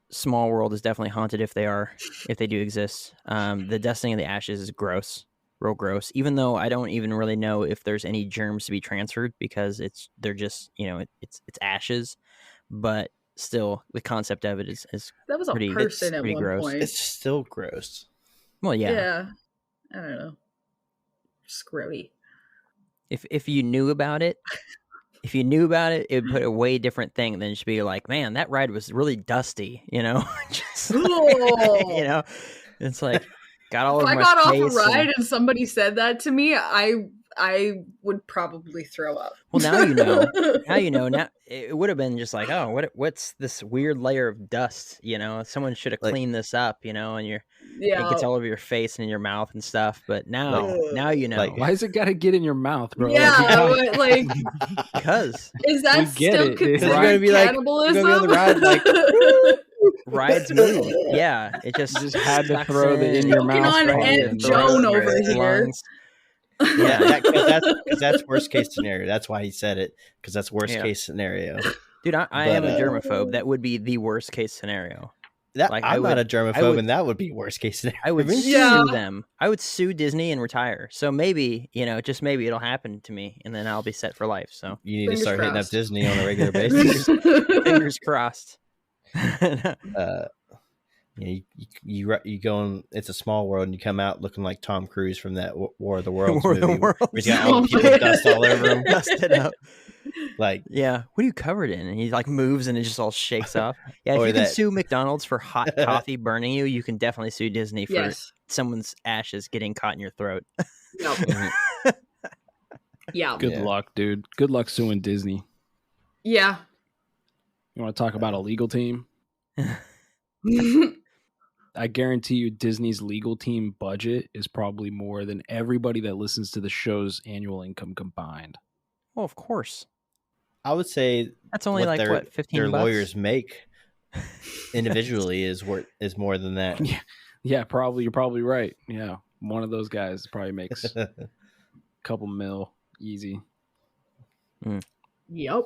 Small World is definitely haunted if they do exist. The dusting of the ashes is gross. real gross. Even though I don't even really know if there's any germs to be transferred because they're just it's ashes, but still the concept of it is That was a pretty person at pretty one gross. point. It's still gross. Well, yeah. Yeah. I don't know. Screwy. If you knew about it, it would put a way different thing than just be like, man, that ride was really dusty, Just like, it's like got all If over I my got off a face ride and somebody said that to me, I would probably throw up. Well, now you know. Now it would have been just like, oh, what's this weird layer of dust? Someone should have Like- cleaned this up, and it Yeah. gets all over your face and in your mouth and stuff. But now you know. like- Why is it got to get in your mouth, bro? Yeah, like Because is that We get still it, dude. considered You're gonna be like- cannibalism? you're gonna be on the ride, like, rides move. Yeah, it just You just had to sucks throw the in your Choking mouth. on part Aunt in, bro. Joan throat, over here. lungs. Yeah, because that's worst case scenario. That's why he said it, because that's worst Yeah. case scenario. Dude, I But, am a germaphobe. That would be the worst case scenario. Like, I'm not a germaphobe, would- and that would be worst case scenario. I would Yeah. sue them. I would sue Disney and retire. So maybe, just maybe it'll happen to me, and then I'll be set for life. So You need to Fingers start hitting up crossed. Disney on a regular basis. fingers crossed. You go in. It's a small world, and you come out looking like Tom Cruise from that War of the Worlds War of the movie. Worlds. Where he's got all the people with dust all over him. Dusted up. Like, Yeah. What are you covered in? And he like moves and it just all shakes off. Yeah. If Or you can that- sue McDonald's for hot coffee burning you, you can definitely sue Disney for Yes. someone's ashes getting caught in your throat. Yep. Yeah. Good Yeah. luck, dude. Good luck suing Disney. Yeah. You want to talk about a legal team? I guarantee you Disney's legal team budget is probably more than everybody that listens to the show's annual income combined. Well, of course. I would say That's only like their, what, 15 their bucks? lawyers make individually is more than that. Yeah, probably. You're probably right. Yeah. One of those guys probably makes a couple mil easy. Yep.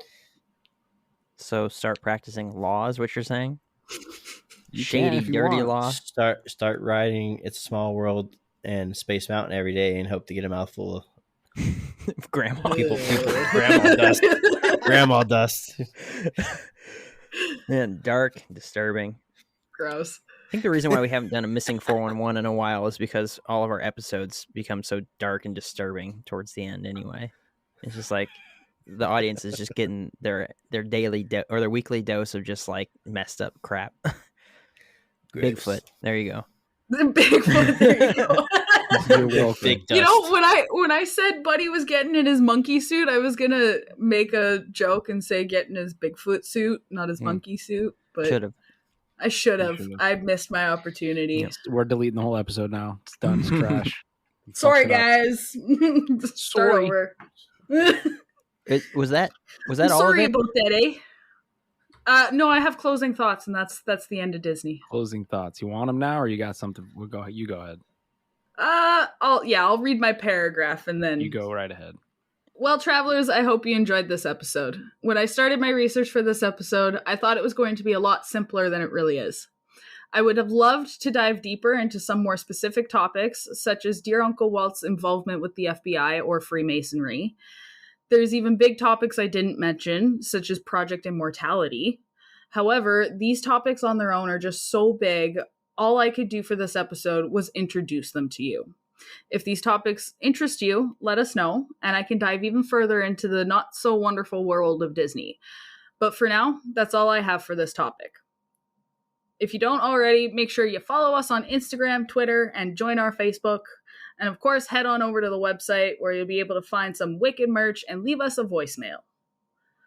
So start practicing law is what you're saying? You Shady, can if you dirty want. law. Start riding It's a Small World and Space Mountain every day, and hope to get a mouthful of Grandma. people grandma dust. Grandma dust. Man, dark, disturbing. Gross. I think the reason why we haven't done a missing 411 in a while is because all of our episodes become so dark and disturbing towards the end anyway. It's just like the audience is just getting their daily or their weekly dose of just like messed up crap. Bigfoot. There you go. The Bigfoot. There you go. You're welcome. Big dust. You know, when I said Buddy was getting in his monkey suit, I was gonna make a joke and say getting his Bigfoot suit, not his monkey suit. But Should have. I should have. should've. I missed my opportunity. We're deleting the whole episode now. It's done. It's trash. Sorry, Fucked it up. guys. Start Sorry. over. Was that all of Sorry it? about that, eh? No, I have closing thoughts, and that's the end of Disney. Closing thoughts. You want them now, or you got something? You go ahead. I'll read my paragraph and then You go right ahead. Well, travelers, I hope you enjoyed this episode. When I started my research for this episode, I thought it was going to be a lot simpler than it really is. I would have loved to dive deeper into some more specific topics, such as Dear Uncle Walt's involvement with the FBI or Freemasonry. There's even big topics I didn't mention, such as Project Immortality. However, these topics on their own are just so big, all I could do for this episode was introduce them to you. If these topics interest you, let us know, and I can dive even further into the not-so-wonderful world of Disney. But for now, that's all I have for this topic. If you don't already, make sure you follow us on Instagram, Twitter, and join our Facebook. And of course, head on over to the website where you'll be able to find some wicked merch and leave us a voicemail.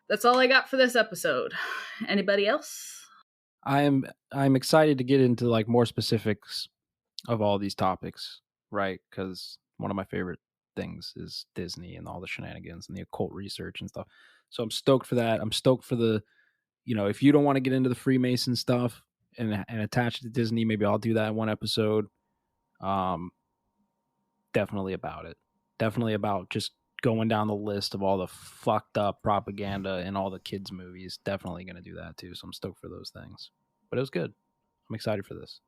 That's all I got for this episode. Anybody else? I'm excited to get into like more specifics of all these topics, right? Because one of my favorite things is Disney and all the shenanigans and the occult research and stuff. So I'm stoked for that. I'm stoked for the, if you don't want to get into the Freemason stuff and attach it to Disney, maybe I'll do that in one episode. Definitely about it. Definitely about just going down the list of all the fucked up propaganda in all the kids' movies. Definitely going to do that too. So I'm stoked for those things. But it was good. I'm excited for this.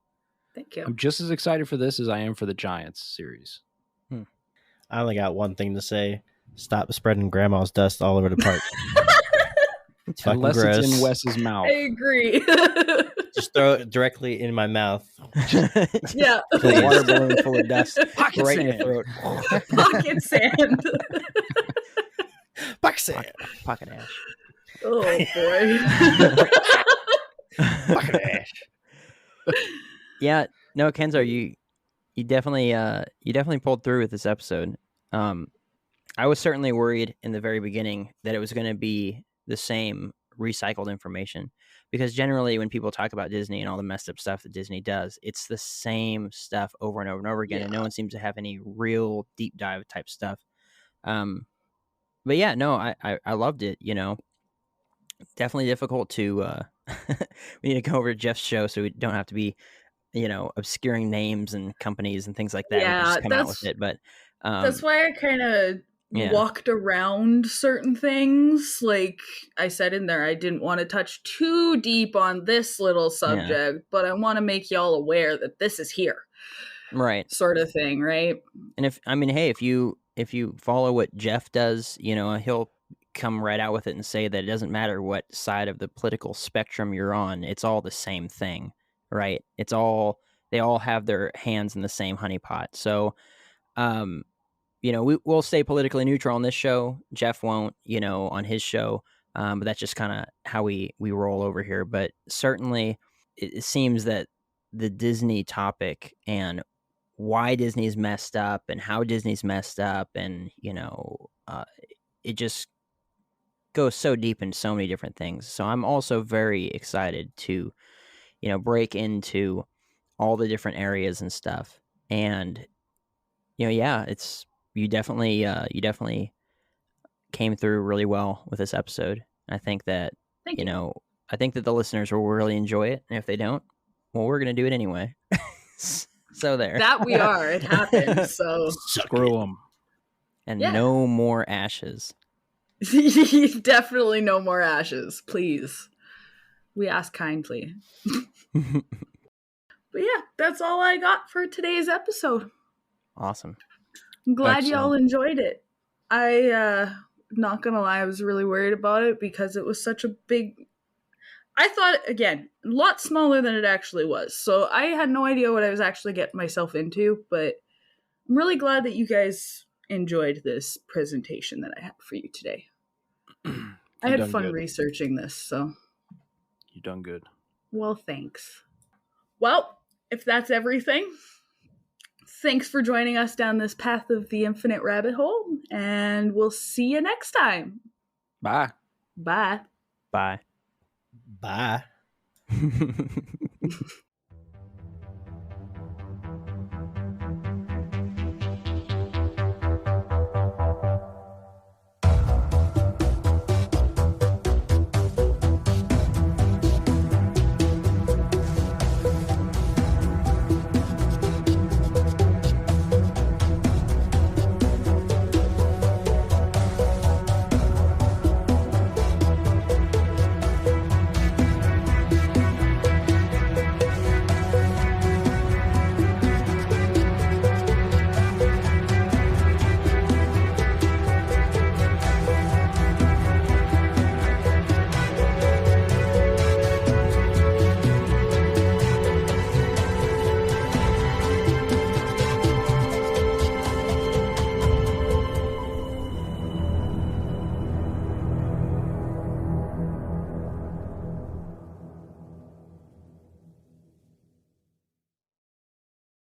Thank you. I'm just as excited for this as I am for the Giants series. I only got one thing to say. Stop spreading grandma's dust all over the park. It's fucking Unless gross. it's in Wes's mouth. I agree. Just throw it directly in my mouth. Yeah. A water balloon full of dust Pocket right in sand. your throat. Pocket sand. Fuck sand. Pocket ash. Oh boy. Fucking ash. Yeah, no, Kenzo, you definitely pulled through with this episode. I was certainly worried in the very beginning that it was going to be the same recycled information, because generally when people talk about Disney and all the messed up stuff that Disney does, it's the same stuff over and over and over again, and no one seems to have any real deep dive type stuff. But yeah, no, I loved it. You know, definitely difficult to. We need to go over to Jeff's show so we don't have to be, you know, obscuring names and companies and things like that. We can just come out with it, but that's why I kind of yeah. walked around certain things. Like I said in there, I didn't want to touch too deep on this little subject, but I want to make y'all aware that this is here. Right. Sort of thing, right? And if you follow what Jeff does, you know, he'll come right out with it and say that it doesn't matter what side of the political spectrum you're on, it's all the same thing, right? They all have their hands in the same honeypot. So, you know, we'll stay politically neutral on this show. Jeff won't, you know, on his show. But that's just kind of how we roll over here. But certainly it seems that the Disney topic and why Disney's messed up and how Disney's messed up, and, you know, it just goes so deep in so many different things. So I'm also very excited to, you know, break into all the different areas and stuff. And, you know, yeah, you definitely came through really well with this episode. I think that, Thank you know, I think that the listeners will really enjoy it. And if they don't, well, we're going to do it anyway. So there. That we are. It happened. So Screw them. And Yeah. no more ashes. definitely no more ashes, please. We ask kindly. But yeah, that's all I got for today's episode. Awesome. I'm glad Excellent. y'all enjoyed it. Not gonna lie, I was really worried about it because it was such a big. I thought, again, a lot smaller than it actually was. So I had no idea what I was actually getting myself into, but I'm really glad that you guys enjoyed this presentation that I had for you today. I had fun researching this, so. You done good. Well, thanks. Well, if that's everything, thanks for joining us down this path of the infinite rabbit hole, and we'll see you next time. Bye. Bye. Bye. Bye.